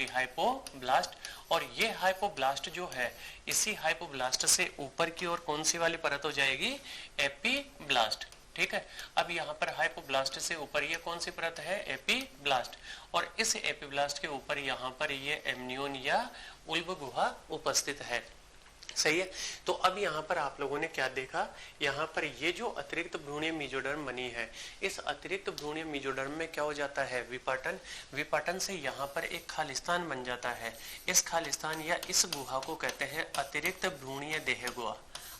हाइपोब्लास्ट, और ये हाइपोब्लास्ट जो है, इसी हाइपोब्लास्ट से ऊपर की ओर कौन सी वाली परत हो जाएगी? एपीब्लास्ट। ठीक है, अब यहाँ पर हाइपोब्लास्ट से ऊपर ये कौन सी परत है? एपीब्लास्ट। और इस एपीब्लास्ट के ऊपर यहाँ पर ये एमनियोन या उल्ब गुहा उपस्थित है। सही है, तो अब यहाँ पर आप लोगों ने क्या देखा? यहाँ पर ये जो अतिरिक्त भ्रूणीय मेसोडर्म बनी है, इस अतिरिक्त भ्रूणीय मेसोडर्म में क्या हो जाता है? विपाटन। विपाटन से यहाँ पर एक खालिस्तान बन जाता है। इस खालिस्तान या इस गुहा को कहते हैं अतिरिक्त भ्रूणीय देह गुहा।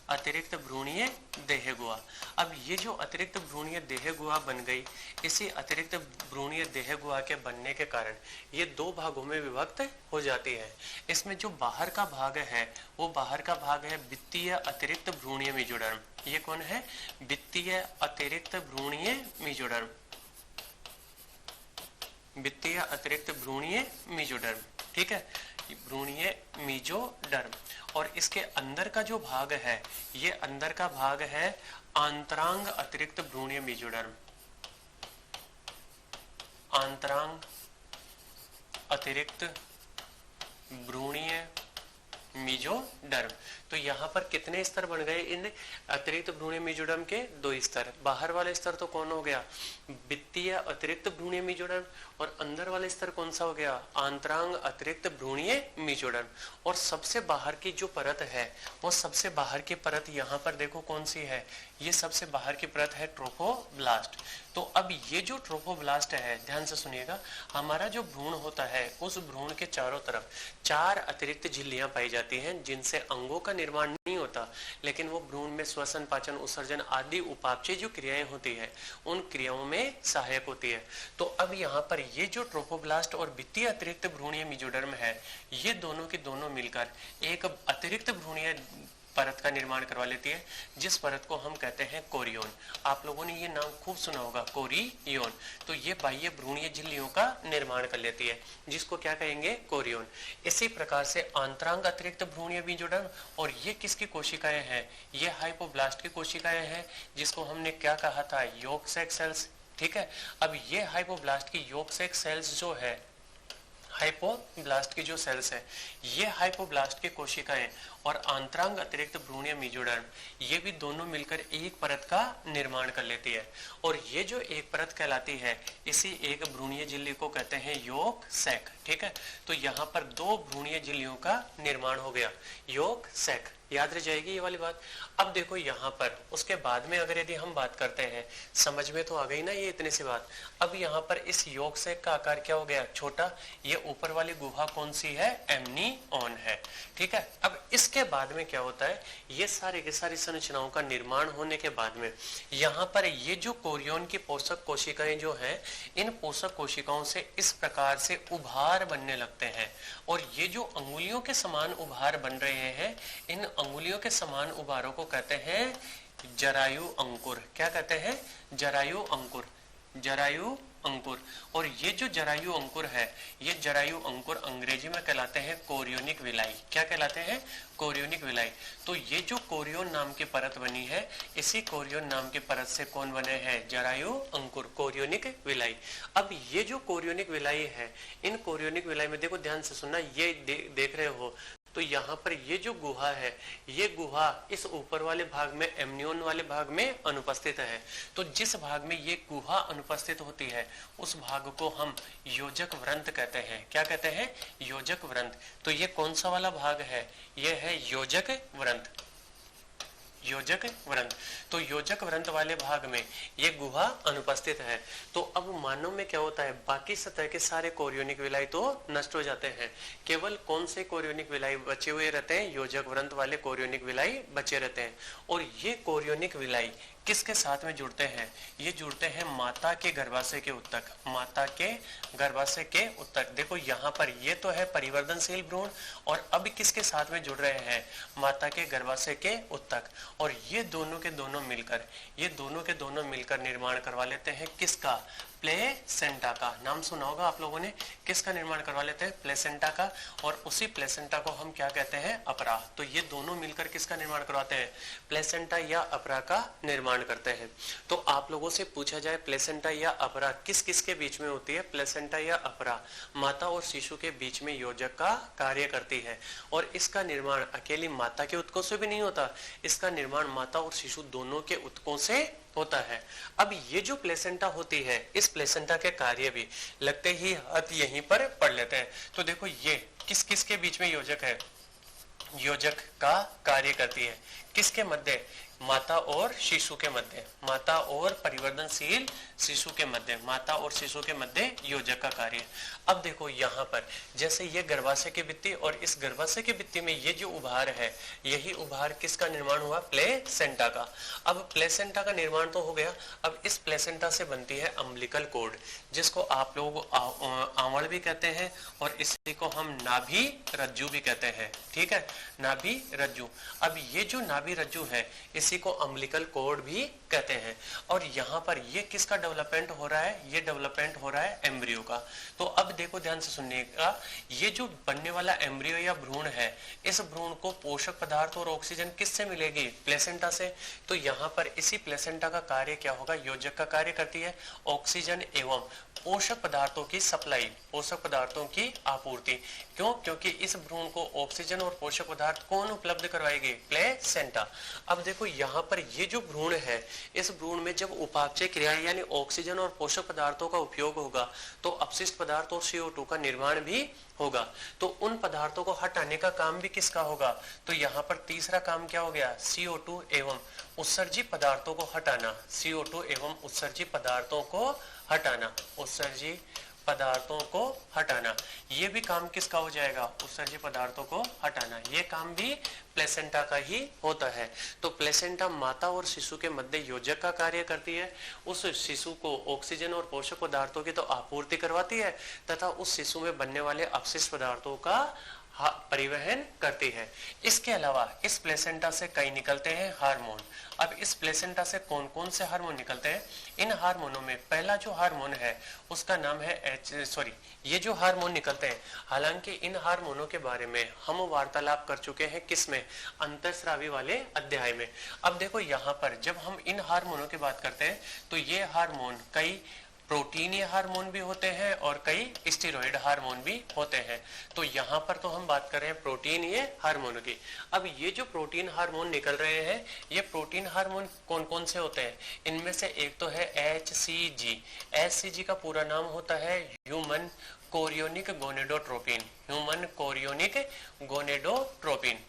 अतिरिक्त भ्रूणीय देह गुहा। अब ये जो अतिरिक्त भ्रूणीय देह गुहा बन गई, इसी अतिरिक्त भ्रूणीय देह गुहा के बनने के कारण ये दो भागों में विभक्त हो जाती है। इसमें जो बाहर का भाग है वो बाहर का भाग है वित्तीय अतिरिक्त भ्रूणीय मेसोडर्म। ये कौन है? वित्तीय अतिरिक्त भ्रूणीय मेसोडर्म, वित्तीय अतिरिक्त भ्रूणीय मेसोडर्म, ठीक है, भ्रूणीय मेसोडर्म। और इसके अंदर का जो भाग है, ये अंदर का भाग है आंतरांग अतिरिक्त भ्रूणीय मेसोडर्म, आंतरांग अतिरिक्त भ्रूणीय मेसोडर्म। तो यहाँ पर कितने स्तर बन गए इन अतिरिक्त भ्रूणीय मेसोडर्म के? 2 स्तर। बाहर वाले स्तर तो कौन हो गया? वित्तीय अतिरिक्त भ्रूणीय मेसोडर्म। और अंदर वाले स्तर कौन सा हो गया? आंतरांग अतिरिक्त भ्रूणीय मेसोडर्म। और सबसे बाहर की जो परत है, वो सबसे बाहर की परत यहाँ पर देखो कौन सी है? ये सबसे बाहर की परत है ट्रोफोब्लास्ट। तो अब ये जो ट्रोफोब्लास्ट है, ध्यान से सुनिएगा, हमारा जो भ्रूण होता है उस भ्रूण के चारों तरफ 4 अतिरिक्त झिल्लियां पाई जाती हैं, जिनसे अंगों का निर्माण नहीं होता, लेकिन वो भ्रूण में श्वसन, पाचन, उत्सर्जन आदि उपापचय जो क्रियाएं होती है उन क्रियाओं में सहायक होती है। तो अब यहाँ पर ये जो ट्रोफोब्लास्ट और वित्तीय अतिरिक्त भ्रूणीय मेसोडर्म है, ये दोनों के दोनों मिलकर एक अतिरिक्त भ्रूणीय परत का निर्माण करवा लेती है, जिस परत को हम कहते हैं कोरियोन। आप लोगों ने ये नाम खूब सुना होगा, कोरियोन। तो ये बाह्य भ्रूणीय झिल्लियों का निर्माण कर लेती है, जिसको क्या कहेंगे? कोरियोन। इसी प्रकार से आंतरांग अतिरिक्त भ्रूणीय मेसोडर्म, और ये किसकी कोशिकाएं हैं? ये हाइपोब्लास्ट की कोशिकाएं हैं, जिसको हमने क्या कहा था? यॉर्क सैक सेल्स, ठीक है। अब ये हाइपोब्लास्ट की यॉर्क सैक सेल्स जो है, हाइपोब्लास्ट की जो सेल्स है, ये हाइपोब्लास्ट की कोशिकाएं और आंतरांग अतिरिक्त भ्रूणीय मेसोडर्म, ये भी दोनों मिलकर एक परत का निर्माण कर लेती है। और ये जो एक परत कहलाती है, इसी एक भ्रूणीय झिल्ली को कहते हैं यॉर्क सैक, ठीक है। तो यहाँ पर 2 भ्रूणीय झिल्लियों का निर्माण हो गया, यॉर्क सैक। याद रह जाएगी ये वाली बात। अब देखो यहाँ पर उसके बाद में अगर यदि हम बात करते हैं, समझ में तो आ गई ना ये इतने सी बात। अब यहाँ पर इस यॉर्क सैक का आकार क्या हो गया? छोटा। ये ऊपर वाली गुहा कौन सी है? एमनिओन है, ठीक है। अब इसके बाद में क्या होता है? ये सारी की सारी संरचनाओं का निर्माण होने के बाद में यहाँ पर ये जो कोरियोन की पोषक कोशिकाएं जो हैं, इन पोषक कोशिकाओं से इस प्रकार से उभार बनने लगते हैं। और ये जो अंगुलियों के समान उभार बन रहे हैं, इन अंगुलियों के समान उभारों को कहते हैं जरायु अंकुर। क्या कहते हैं? जरायु अंकुर, जरायु अंकुर। और ये जो जरायु अंकुर है, ये जरायु अंकुर अंग्रेजी में कहलाते हैं कोरियोनिक विलाई। क्या कहलाते हैं? Chorionic villi. तो ये जो कोरियोन नाम की परत बनी है, इसी कोरियोन नाम की परत से कौन बने हैं? जरायु अंकुर, कोरियोनिक विलाई। अब ये जो कोरियोनिक विलाई है, इन कोरियोनिक विलाई में देखो, ध्यान से सुनना, ये देख रहे हो तो यहाँ पर ये जो गुहा है, ये गुहा इस ऊपर वाले भाग में, एमनियोन वाले भाग में अनुपस्थित है। तो जिस भाग में ये गुहा अनुपस्थित होती है, उस भाग को हम योजक व्रंत कहते हैं। क्या कहते हैं? योजक व्रंत। तो ये कौन सा वाला भाग है? ये है योजक व्रंत, योजक व्रंत। तो योजक व्रंत वाले भाग में ये गुहा अनुपस्थित है। तो अब मानव में क्या होता है? बाकी सतह के सारे कोरियोनिक विलाई तो नष्ट हो जाते हैं, केवल कौन से कोरियोनिक विलाई बचे हुए रहते हैं? योजक व्रंत वाले कोरियोनिक विलाई बचे रहते हैं। और ये कोरियोनिक विलाई किसके साथ में जुड़ते हैं? ये जुड़ते हैं माता के गर्भाशय के उत्तक, माता के गर्भाशय के उत्तक। देखो यहाँ पर ये तो है परिवर्तनशील भ्रूण, और अब किसके साथ में जुड़ रहे हैं? माता के गर्भाशय के उत्तक। और ये दोनों के दोनों मिलकर, ये दोनों के दोनों मिलकर निर्माण करवा लेते हैं किसका? प्लेसेंटा का। नाम सुना होगा आप लोगों ने। किसका निर्माण करवा लेते हैं? प्लेसेंटा का। और उसी प्लेसेंटा को हम क्या कहते हैं? अपरा। तो ये दोनों मिलकर किसका निर्माण करवाते हैं? प्लेसेंटा या अपरा का निर्माण करते हैं। तो आप लोगों से पूछा जाए प्लेसेंटा या अपरा किस किस के बीच में होती है? प्लेसेंटा या अपरा माता और शिशु के बीच में योजक का कार्य करती है। और इसका निर्माण अकेली माता के उत्तकों से भी नहीं होता, इसका निर्माण माता और शिशु दोनों के उत्तकों से होता है। अब ये जो प्लेसेंटा होती है, इस प्लेसेंटा के कार्य भी लगते ही हाथ यहीं पर पढ़ लेते हैं। तो देखो ये किस किस के बीच में योजक है? योजक का कार्य करती है। किसके मध्य? माता और शिशु के मध्य, माता और परिवर्तनशील शिशु के मध्य, माता और शिशु के मध्य योजक का कार्य। अब देखो यहाँ पर जैसे ये गर्भाशय की भित्ति और इस गर्भाशय की भित्ति में ये जो उभार है, यही उभार किसका निर्माण हुआ? प्लेसेंटा का। अब प्लेसेंटा का निर्माण तो हो गया, अब इस प्लेसेंटा से बनती है अम्बिलिकल कॉर्ड, जिसको आप लोग आवरण भी कहते हैं और इसी को हम नाभि रज्जु भी कहते हैं। ठीक है, नाभि रज्जु। अब ये जो नाभि रज्जु है इसी को अम्बिलिकल कॉर्ड भी कहते हैं। और यहाँ पर ये किसका डेवलपमेंट हो रहा है? ये डेवलपमेंट हो रहा है एम्ब्रियो का। तो अब देखो ध्यान से सुनिएगा, ये जो बनने वाला एम्ब्रियो या भ्रूण है, इस भ्रूण को पोषक पदार्थ और ऑक्सीजन किससे मिलेगी? प्लेसेंटा से। तो यहाँ पर इसी प्लेसेंटा का कार्य क्या होगा? योजक का कार्य करती है, ऑक्सीजन एवं पोषक पदार्थों की सप्लाई, पोषक पदार्थों की आपूर्ति। क्यों? क्योंकि इस भ्रूण को ऑक्सीजन और पोषक पदार्थ कौन उपलब्ध करवाएगी? प्लेसेंटा। अब देखो यहाँ पर ये जो भ्रूण है, इस भ्रूण में जब उपापचय क्रिया यानी ऑक्सीजन और पोषक पदार्थों का उपयोग होगा तो अपशिष्ट पदार्थ और CO2 का निर्माण भी होगा। तो उन पदार्थों को हटाने का काम भी किसका होगा? तो यहाँ पर तीसरा काम क्या हो गया? CO2 एवं उत्सर्जित पदार्थों को हटाना, CO2 एवं उत्सर्जित पदार्थों को हटाना, उत्सर्जित पदार्थों को हटाना। ये भी काम किसका हो जाएगा? उत्सर्जित पदार्थों को हटाना। ये काम भी प्लेसेंटा का ही होता है। तो प्लेसेंटा माता और शिशु के मध्य योजक का कार्य करती है, उस शिशु को ऑक्सीजन और पोषक पदार्थों की तो आपूर्ति करवाती है तथा उस शिशु में बनने वाले अपशिष्ट पदार्थों का परिवहन करती है। इसके अलावा इस प्लेसेंटा से कई निकलते हैं हार्मोन। अब इस प्लेसेंटा से कौन कौन से हार्मोन निकलते हैं? इन हार्मोनों में पहला जो हार्मोन है उसका नाम है ये जो हार्मोन निकलते हैं, हालांकि इन हार्मोनों के बारे में हम वार्तालाप कर चुके हैं, किसमें? अंतःस्रावी वाले अध्याय में। अब देखो यहाँ पर जब हम इन हार्मोनों की बात करते हैं तो ये हार्मोन कई प्रोटीनीय हार्मोन भी होते हैं और कई स्टेरॉइड हार्मोन भी होते हैं। तो यहाँ पर तो हम बात कर रहे हैं प्रोटीनीय हार्मोन की। अब ये जो प्रोटीन हार्मोन निकल रहे हैं, ये प्रोटीन हार्मोन कौन कौन से होते हैं? इनमें से एक तो है HCG। HCG का पूरा नाम होता है human chorionic gonadotropin, human chorionic gonadotropin,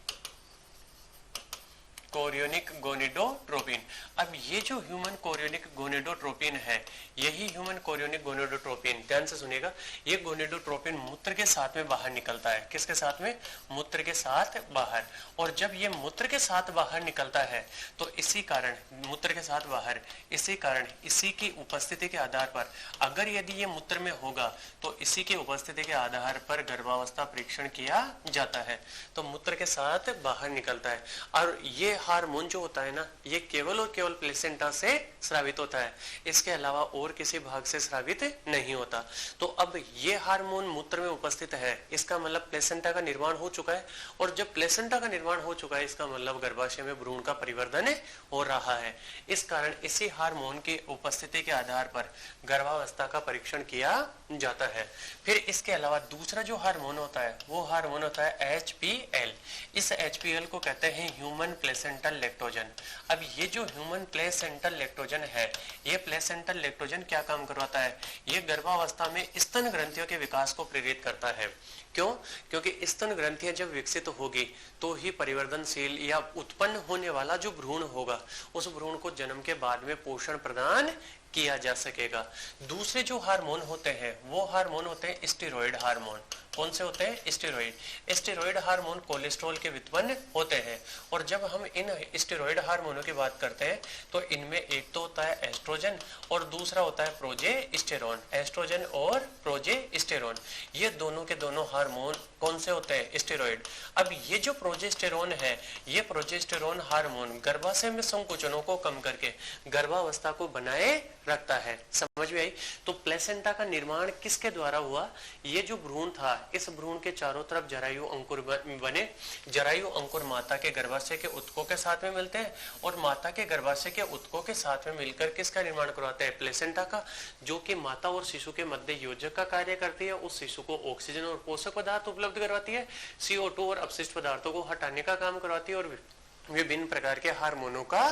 chorionic gonadotropin. अब ये जो ह्यूमन कोरियोनिक गोनेडोट्रोपिन है, यही ह्यूमन कोरियोनिक गोनेडोट्रोपिन, ध्यान से सुनिएगा, ये गोनेडोट्रोपिन मूत्र के साथ में बाहर निकलता है। किसके साथ में? मूत्र के साथ बाहर। और जब ये मूत्र के साथ बाहर निकलता है तो इसी कारण, मूत्र के साथ बाहर, इसी कारण इसी की उपस्थिति के आधार पर, अगर यदि ये मूत्र में होगा तो इसी की उपस्थिति के आधार पर गर्भावस्था परीक्षण किया जाता है। तो मूत्र के साथ बाहर निकलता है। और ये हार्मोन जो होता है ना, ये केवल और केवल प्लेसेंटा से स्रावित होता है, इसके अलावा और किसी भाग से स्रावित नहीं होता। तो अब ये हार्मोन मूत्र में उपस्थित है, इसका मतलब प्लेसेंटा का निर्माण हो चुका है। और जब प्लेसेंटा का निर्माण हो चुका है, इसका मतलब गर्भाशय में भ्रूण का परिवर्तन हो रहा है। इस कारण इसी हार्मोन की उपस्थिति के आधार पर गर्भावस्था का परीक्षण किया जाता है। फिर इसके अलावा दूसरा जो हार्मोन होता है वो हार्मोन होता है HPL। इस HPL को कहते हैं ह्यूमन प्लेसेंटल लैक्टोजन। अब ये जो ह्यूमन प्लेसेंटल लैक्टोजन है, ये प्लेसेंटल लैक्टोजन क्या काम करवाता है? ये गर्भावस्था में स्तन ग्रंथियों के विकास को प्रेरित करता है। क्यों? क्योंकि स्तन ग्रंथियां जब विकसित होगी तो ही परिवर्तनशील या उत्पन्न होने वाला जो भ्रूण होगा, उस भ्रूण को जन्म के बाद में पोषण प्रदान किया जा सकेगा। दूसरे जो हार्मोन होते हैं वो हार्मोन होते हैं स्टेरॉइड हार्मोन। कौन से होते हैं? स्टेरॉइड। स्टेरॉइड हार्मोन कोलेस्ट्रॉल के व्युत्पन्न होते हैं। और जब हम इन स्टेरॉइड हार्मोनों की बात करते हैं तो इनमें एक तो होता है एस्ट्रोजन और दूसरा होता है प्रोजेस्टेरोन। एस्ट्रोजन और प्रोजेस्टेरोन, ये दोनों के दोनों हार्मोन कौन से होते हैं? स्टेरॉइड। अब ये जो प्रोजेस्टेरोन है, ये प्रोजेस्टेरोन हार्मोन गर्भाशय में संकुचनों को कम करके गर्भावस्था को बनाए रखता है। समझ में आई? तो प्लेसेंटा का निर्माण किसके द्वारा हुआ? ये जो भ्रूण था, इस भ्रूण के चारों तरफ जरायु अंकुर बने। जरायु अंकुर माता के गर्भाशय के ऊतकों के साथ में मिलते हैं और माता के गर्भाशय के ऊतकों के साथ में मिलकर किसका निर्माण करवाते हैं? प्लेसेंटा का, जो कि माता और शिशु के मध्य योजक का कार्य करती है। उस शिशु को ऑक्सीजन और पोषक पदार्थ उपलब्ध करवाती है, CO2 और अपशिष्ट पदार्थों को हटाने का काम करवाती है और विभिन्न प्रकार के हार्मोनों का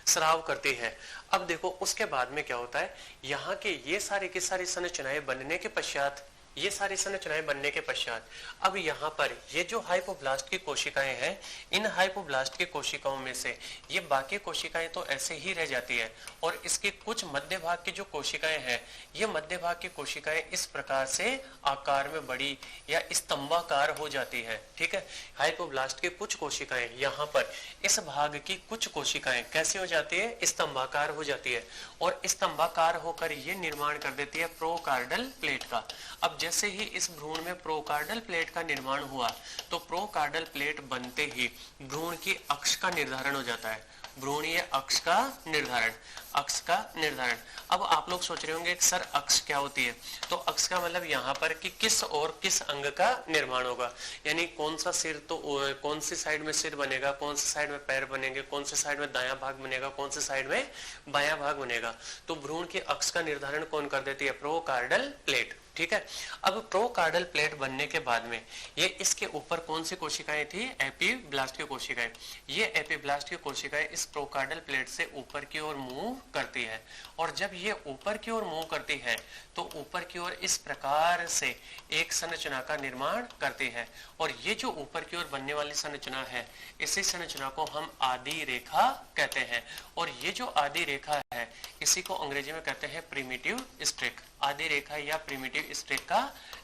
स्राव करती है। अब देखो उसके बाद में क्या होता है, यहाँ के ये सारी की सारी संरचनाएं बनने के पश्चात ये सारी संरचनाएं बनने के पश्चात अब यहाँ पर ये जो हाइपोब्लास्ट की कोशिकाएं हैं, इन हाइपोब्लास्ट की कोशिकाओं में से ये बाकी कोशिकाएं तो ऐसे ही रह जाती है और इसके कुछ मध्य भाग की जो कोशिकाएं हैं, ये मध्य भाग की कोशिकाएं इस प्रकार से आकार में बड़ी या स्तंभाकार हो जाती है। ठीक है, हाइपोब्लास्ट की कुछ कोशिकाएं यहाँ पर इस भाग की कुछ कोशिकाएं कैसे हो जाती है, स्तंभाकार हो जाती है और स्तंभाकार होकर ये निर्माण कर देती है प्रोकार्डल प्लेट का। अब जैसे ही इस भ्रूण में प्रोकार्डल प्लेट का निर्माण हुआ तो प्रोकार्डल प्लेट बनते ही भ्रूण की अक्ष का निर्धारण हो जाता है। भ्रूणीय अक्ष का निर्धारण। अब आप लोग सोच रहे होंगे सर अक्ष क्या होती है, तो अक्ष का मतलब यहाँ पर कि किस और किस अंग का निर्माण होगा, यानी कौन सा सिर, तो कौन सी साइड में सिर बनेगा, कौन सी साइड में पैर बनेंगे, कौन सी साइड में दायां भाग बनेगा, कौन सी साइड में बायां भाग बनेगा। तो भ्रूण की अक्ष का निर्धारण कौन कर देती है, प्रोकार्डल प्लेट। ठीक है, अब प्रोकार्डल प्लेट बनने के बाद में ये इसके ऊपर कौन सी कोशिकाएं थी, एपीब्लास्ट की कोशिकाएं। ये एपीब्लास्ट की कोशिकाएं इस प्रोकार्डल प्लेट से ऊपर की ओर मूव करती है और जब ये ऊपर की ओर मूव करती है तो ऊपर की ओर इस प्रकार से एक संरचना का निर्माण करती है और ये जो ऊपर की ओर बनने वाली संरचना है, इसी संरचना को हम आदि रेखा कहते हैं और ये जो आदि रेखा है इसी को अंग्रेजी में कहते हैं प्रिमिटिव स्ट्रिक। आदि रेखा या प्रिमिटिव स्ट्रिक का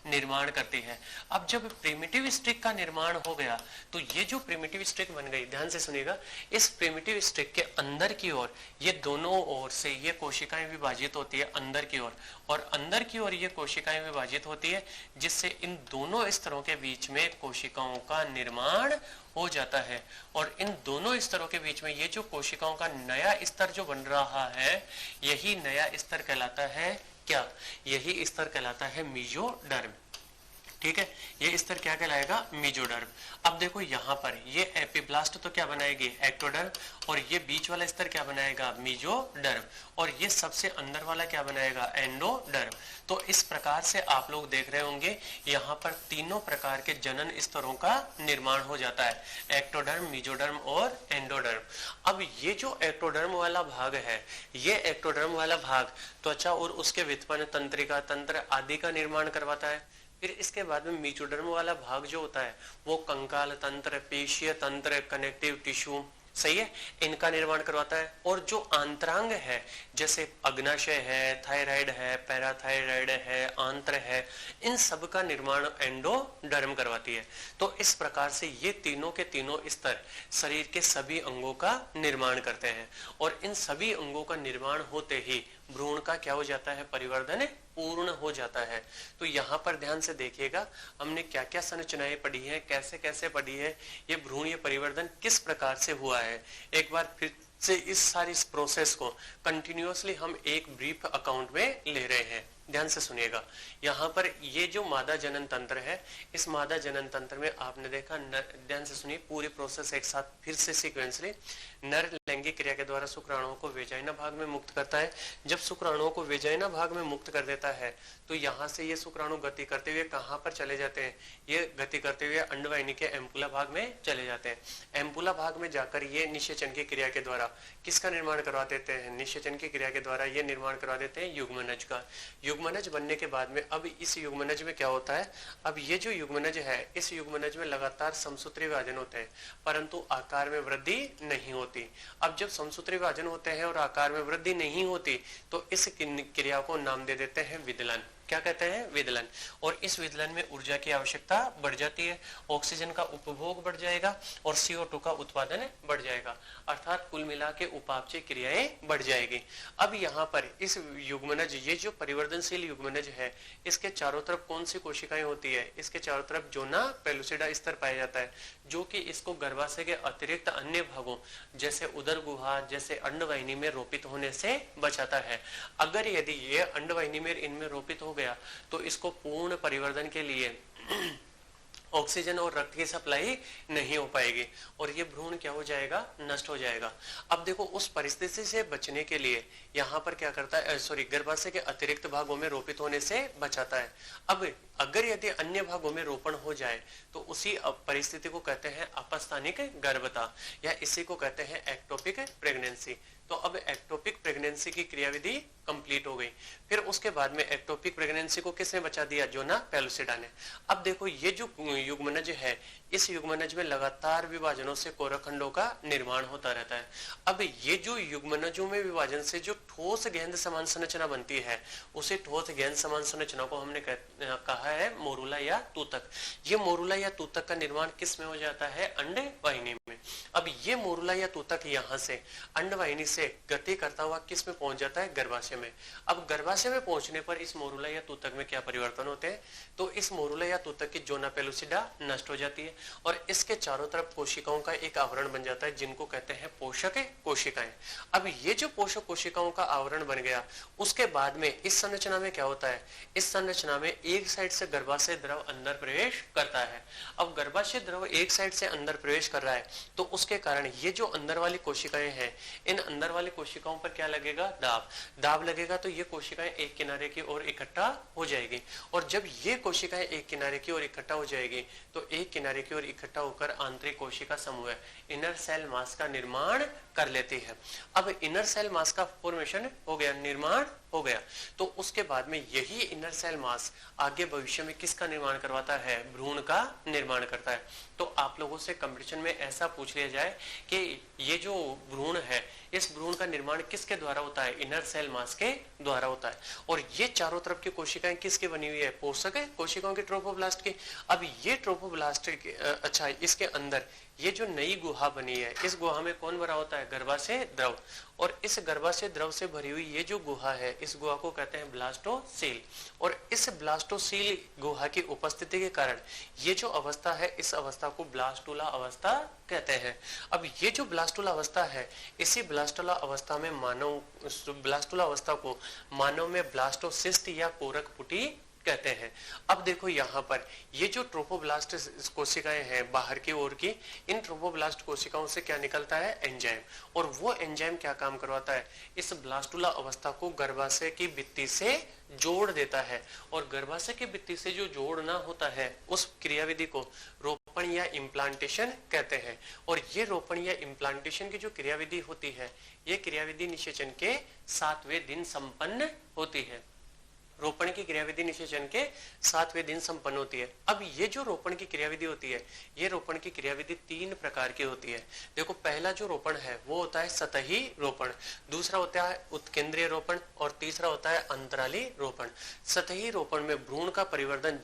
निर्माण करती है। अब जब प्रिमिटिव स्ट्रिक का निर्माण हो गया तो ये जो प्रिमिटिव स्ट्रिक बन गई, ध्यान से सुनिएगा, इस प्रिमिटिव स्ट्रिक के अंदर की ओर ये दोनों ओर से ये कोशिकाएं विभाजित होती है अंदर की ओर और अंदर की ओर ये कोशिकाएं विभाजित होती है जिससे इन दोनों स्तरों के बीच में कोशिकाओं का निर्माण हो जाता है और इन दोनों स्तरों के बीच में ये जो कोशिकाओं का नया स्तर जो बन रहा है, यही नया स्तर कहलाता है क्या, यही स्तर कहलाता है मेसोडर्म। ठीक है, ये स्तर क्या कहलाएगा, मेसोडर्म। अब देखो यहाँ पर ये एपीब्लास्ट तो क्या बनाएगी, एक्टोडर्म, और ये बीच वाला स्तर क्या बनाएगा, मेसोडर्म, और ये सबसे अंदर वाला क्या बनाएगा, एंडोडर्म। तो इस प्रकार से आप लोग देख रहे होंगे यहाँ पर तीनों प्रकार के जनन स्तरों का निर्माण हो जाता है, एक्टोडर्म, मेसोडर्म और एंडोडर्म। अब ये जो एक्टोडर्म वाला भाग है, ये एक्टोडर्म वाला भाग त्वचा और उसके व्युत्पन्न तंत्रिका तंत्र आदि का निर्माण करवाता है। फिर इसके बाद में मेसोडर्म वाला भाग जो होता है वो कंकाल तंत्र, पेशीय तंत्र, कनेक्टिव टिश्यू, सही है, इनका निर्माण करवाता है। और जो आंतरांग है जैसे अग्नाशय है, थायराइड है, पैराथायराइड है, आंत्र है, इन सब का निर्माण एंडोडर्म करवाती है। तो इस प्रकार से ये तीनों के तीनों स्तर शरीर के सभी अंगों का निर्माण करते हैं और इन सभी अंगों का निर्माण होते ही भ्रूण का क्या हो जाता है, परिवर्धन पूर्ण हो जाता है। तो यहाँ पर ध्यान से देखिएगा हमने क्या क्या संरचनाएं पढ़ी हैं, कैसे कैसे पढ़ी है, ये भ्रूणीय परिवर्तन किस प्रकार से हुआ है। एक बार फिर से इस सारी प्रोसेस को कंटिन्यूअसली हम एक ब्रीफ अकाउंट में ले रहे हैं, ध्यान से सुनिएगा। यहाँ पर ये जो मादा जनन तंत्र है, इस मादा जनन तंत्र में आपने देखा, ध्यान से सुनिए पूरी प्रोसेस एक साथ फिर से सीक्वेंसली। नर लैंगिक क्रिया के द्वारा शुक्राणुओं को वेजाइना भाग में मुक्त करता है। जब शुक्राणुओं को वेजाइना भाग में मुक्त कर देता है तो यहाँ से ये शुक्राणु गति करते हुए कहाँ पर चले जाते हैं, ये गति करते हुए अंडवाहिनी के एम्पुला भाग में चले जाते हैं। एम्पुला भाग में जाकर ये निषेचन की क्रिया के द्वारा किसका निर्माण करवा देते हैं, निषेचन की क्रिया के द्वारा ये निर्माण करवा देते हैं युग्मनज का। युग्मनज बनने के बाद में अब इस युग्मनज में क्या होता है, अब ये जो युग्मनज है, इस युग्मनज में लगातार समसूत्री विभाजन होते हैं परंतु आकार में वृद्धि नहीं होती। अब जब समसूत्री विभाजन होते हैं और आकार में वृद्धि नहीं होती तो इस क्रिया को नाम दे देते हैं विदलन। क्या कहते हैं, विदलन। और इस विदलन में ऊर्जा की आवश्यकता बढ़ जाती है, ऑक्सीजन का उपभोग बढ़ जाएगा और CO2 का उत्पादन बढ़ जाएगा, अर्थात कुल मिला के उपापचय क्रियाएं बढ़ जाएगी। अब यहाँ पर इस युग्मनज, ये जो परिवर्तनशील युग्मनज है, इसके चारों तरफ कौन सी कोशिकाएं होती है, इसके चारों तरफ जोना पेलुसिडा स्तर पाया जाता है जो कि इसको गर्भाशय के अतिरिक्त अन्य भागों जैसे उदर गुहा, जैसे अंडवाहिनी में रोपित होने से बचाता है। अगर यदि ये अंडवाहिनी में इनमें रोपित हो गया तो इसको पूर्ण परिवर्तन के लिए ऑक्सीजन और रक्त की सप्लाई नहीं हो पाएगी और ये भ्रूण क्या हो जाएगा, नष्ट हो जाएगा। अब देखो उस परिस्थिति से बचने के लिए यहाँ पर क्या करता है, गर्भाशय के अतिरिक्त भागों में रोपित होने से बचाता है। अब अगर यदि अन्य भागों में रोपण हो जाए तो उसी परिस्थिति को कहते हैं अपस्थानिक गर्भता या इसी को कहते हैं एक्टोपिक प्रेगनेंसी। तो अब एक्टोपिक प्रेगनेंसी की क्रियाविधि कंप्लीट हो गई। फिर उसके बाद में एक्टोपिक प्रेगनेंसी को किसने बचा दिया? जोना पेलुसिडा ने। अब देखो ये जो युग्मनज है, इस युग्मनज में लगातार विभाजनों से कोरखंडों का निर्माण होता रहता है। अब ये जो युग्मनजों में विभाजन से जो ठोस गेंद समान संरचना बनती है, उसे ठोस गेंद समान संरचना को हमने कहा है मोरूला या तूतक। ये मोरूला या तूतक का निर्माण किस में हो जाता है? अंडवाहिनी में। अब ये मोरूला या तूतक यहाँ से अंडवाहिनी से गति करता हुआ किस में पहुंच जाता है? गर्भाशय में। अब गर्भाशय में पहुंचने पर इस मोरूला या तूतक में क्या परिवर्तन होते हैं? तो इस मोरूला या तूतक की जोना पेलुसिडा नष्ट हो जाती है और इसके चारों तरफ कोशिकाओं का एक आवरण बन जाता है, जिनको कहते हैं पोषक कोशिकाएं। अब ये जो पोषक कोशिकाओं का आवरण बन गया, उसके बाद में इस संरचना में क्या होता है? इस संरचना में एक साइड से गर्भाशय द्रव अंदर प्रवेश करता है। अब गर्भाशय द्रव एक साइड से अंदर प्रवेश कर रहा है, तो उसके कारण ये जो अंदर वाली कोशिकाएं हैं, इन अंदर वाली कोशिकाओं पर क्या लगेगा? दाब लगेगा। तो ये कोशिकाएं एक किनारे की ओर इकट्ठा हो जाएगी और जब ये कोशिकाएं एक किनारे की ओर इकट्ठा हो जाएगी, तो एक किनारे की ओर इकट्ठा होकर आंतरिक कोशिका समूह इनर सेल मास का निर्माण कर लेती है। अब इनर सेल मास का फॉर्मेशन हो गया, निर्माण हो गया, तो उसके बाद में यही इनर सेल मास आगे भविष्य में किसका निर्माण करवाता है? भ्रूण का निर्माण करता है। तो आप लोगों से कंपटीशन में ऐसा पूछ लिया जाए कि ये जो भ्रूण है, इस भ्रूण का निर्माण किसके द्वारा होता है? इनर सेल मास के द्वारा होता है। और ये चारों तरफ की कोशिकाएं किसकी बनी हुई है? पोषक कोशिकाओं की, ट्रोफोब्लास्ट की। अब ये ट्रोफोब्लास्ट अच्छा, इसके अंदर ये जो नई गुहा बनी है, इस गुहा में कौन भरा होता है? गर्भाशय द्रव। और इस गर्भाशय द्रव से भरी हुई ये जो गुहा है, इस गुहा को कहते हैं ब्लास्टोसील। और इस ब्लास्टोसील गुहा की उपस्थिति के कारण ये जो अवस्था है, इस अवस्था को ब्लास्टुला अवस्था कहते हैं। अब ये जो ब्लास्टुला अवस्था है, इसी ब्लास्टुला अवस्था में ब्लास्टुला अवस्था को मानव में ब्लास्टोसिस्ट या कोरक पुटी कहते हैं। अब देखो यहाँ पर ये जो ट्रोफोब्लास्ट कोशिकाएं हैं बाहर की ओर की, इन ट्रोफोब्लास्ट कोशिकाओं से क्या निकलता है? एंजाइम। और वो एंजाइम क्या काम करवाता है? इस ब्लास्टुला अवस्था को गर्भाशय की भित्ति से जोड़ देता है। और गर्भाशय की भित्ति से जो जोड़ना होता है, उस क्रियाविधि को रोपण या इम्प्लांटेशन कहते हैं। और ये रोपण या इम्प्लांटेशन की जो क्रियाविधि होती है, ये क्रियाविधि निषेचन के 7वें दिन संपन्न होती है। रोपण की क्रियाविधि निषेचन के 7वें दिन संपन्न होती है। अब ये जो रोपण की क्रियाविधि होती है, ये रोपण की क्रियाविधि 3 प्रकार की होती है। देखो, पहला जो रोपण है वो होता है सतही रोपण, दूसरा होता है उत्केंद्रीय रोपण और तीसरा होता है अंतराली रोपण। सतही रोपण में भ्रूण का परिवर्तन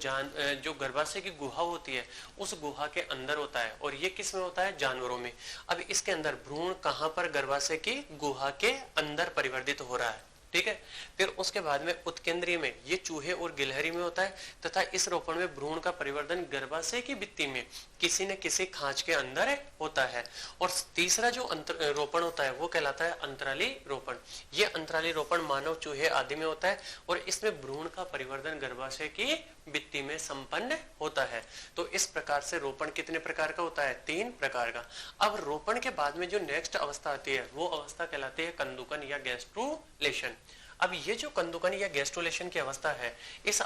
जो गर्भाशय की गुहा होती है, उस गुहा के अंदर होता है। और ये किस में होता है? जानवरों में। अब इसके अंदर भ्रूण कहां पर? गर्भाशय की गुहा के अंदर परिवर्तित हो रहा है। ठीक है। फिर उसके बाद में उत्केंद्रीय में ये चूहे और गिलहरी में होता है, तथा इस रोपण में भ्रूण का परिवर्तन गर्भाशय की भित्ति में किसी न किसी खांच के अंदर होता है। और तीसरा जो रोपण होता है वो कहलाता है अंतराली रोपण। ये अंतराली रोपण मानव, चूहे आदि में होता है और इसमें भ्रूण का परिवर्तन गर्भाशय की भित्ति में संपन्न होता है। तो इस प्रकार से रोपण कितने प्रकार का होता है? 3 प्रकार का। अब रोपण के बाद में जो नेक्स्ट अवस्था आती है, वो अवस्था कहलाती है कंदुकन या गैस्ट्रुलेशन। अब ये जो कंदुकन या गैस्ट्रुलेशन की अवस्था है, इस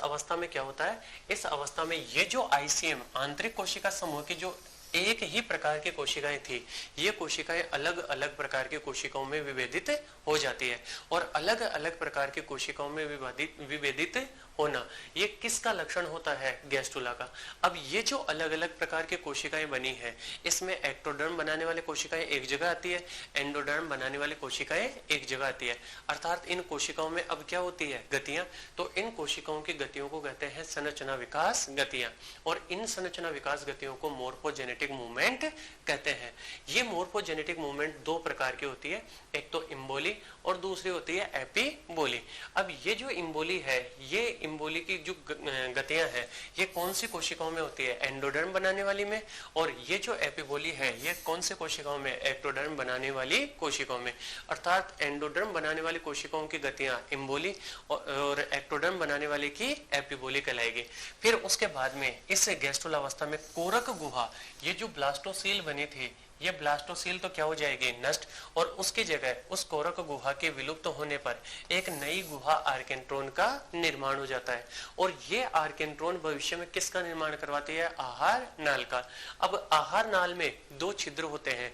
अवस्था में क्या होता है? इस अवस्था में ये जो आईसीएम, आंतरिक कोशिका समूह की जो एक ही प्रकार की कोशिकाएं थी, ये कोशिकाएं अलग अलग प्रकार की कोशिकाओं में विभेदित हो जाती है। और अलग अलग प्रकार की कोशिकाओं में विभेदित होना, ये किसका लक्षण होता है? गैस्ट्रुला का। अब ये जो अलग अलग प्रकार की कोशिकाएं बनी है, इसमें एक्टोडर्म बनाने वाली कोशिकाएं एक जगह आती है, एंडोडर्म बनाने वाली कोशिकाएं एक जगह आती है। अर्थात इन कोशिकाओं में अब क्या होती है? गतियां। तो इन कोशिकाओं की गतियों को कहते हैं संरचना विकास गतियां। और इन संरचना विकास गतियों को मोर्फोजेनेटिक मूवमेंट कहते हैं। ये मोर्फोजेनेटिक मूवमेंट 2 प्रकार की होती है, एक तो इम्बोली और दूसरी होती है एपीबोली। अब ये जो इम्बोली है, ये इम्बोली की जो गतियां हैं, ये कौन सी कोशिकाओं में होती है? एंडोडर्म बनाने वाली में। और ये जो एपीबोली है, ये कौन से कोशिकाओं में? एक्टोडर्म बनाने वाली कोशिकाओं में। अर्थात एंडोडर्म बनाने वाली कोशिकाओं की गतियां इम्बोली और एक्टोडर्म बनाने वाली की एपीबोली कहलाएगी। फिर उसके बाद में इस गैस्ट्रुल अवस्था में कोरक गुहा, ये जो ब्लास्टोसील बनी थी, ये ब्लास्टोसील तो क्या हो जाएगी? नष्ट। और उसकी जगह उस कोरक गुहा के विलुप्त होने पर एक नई गुहा आर्केंट्रोन का निर्माण हो जाता है। और ये आर्केंट्रोन भविष्य में किसका निर्माण करवाती है? आहार नाल का। अब आहार नाल में 2 छिद्र होते हैं,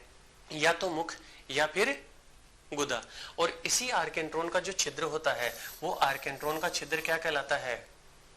या तो मुख या फिर गुदा। और इसी आर्केंट्रोन का जो छिद्र होता है वो आर्केंट्रोन का छिद्र क्या कहलाता है?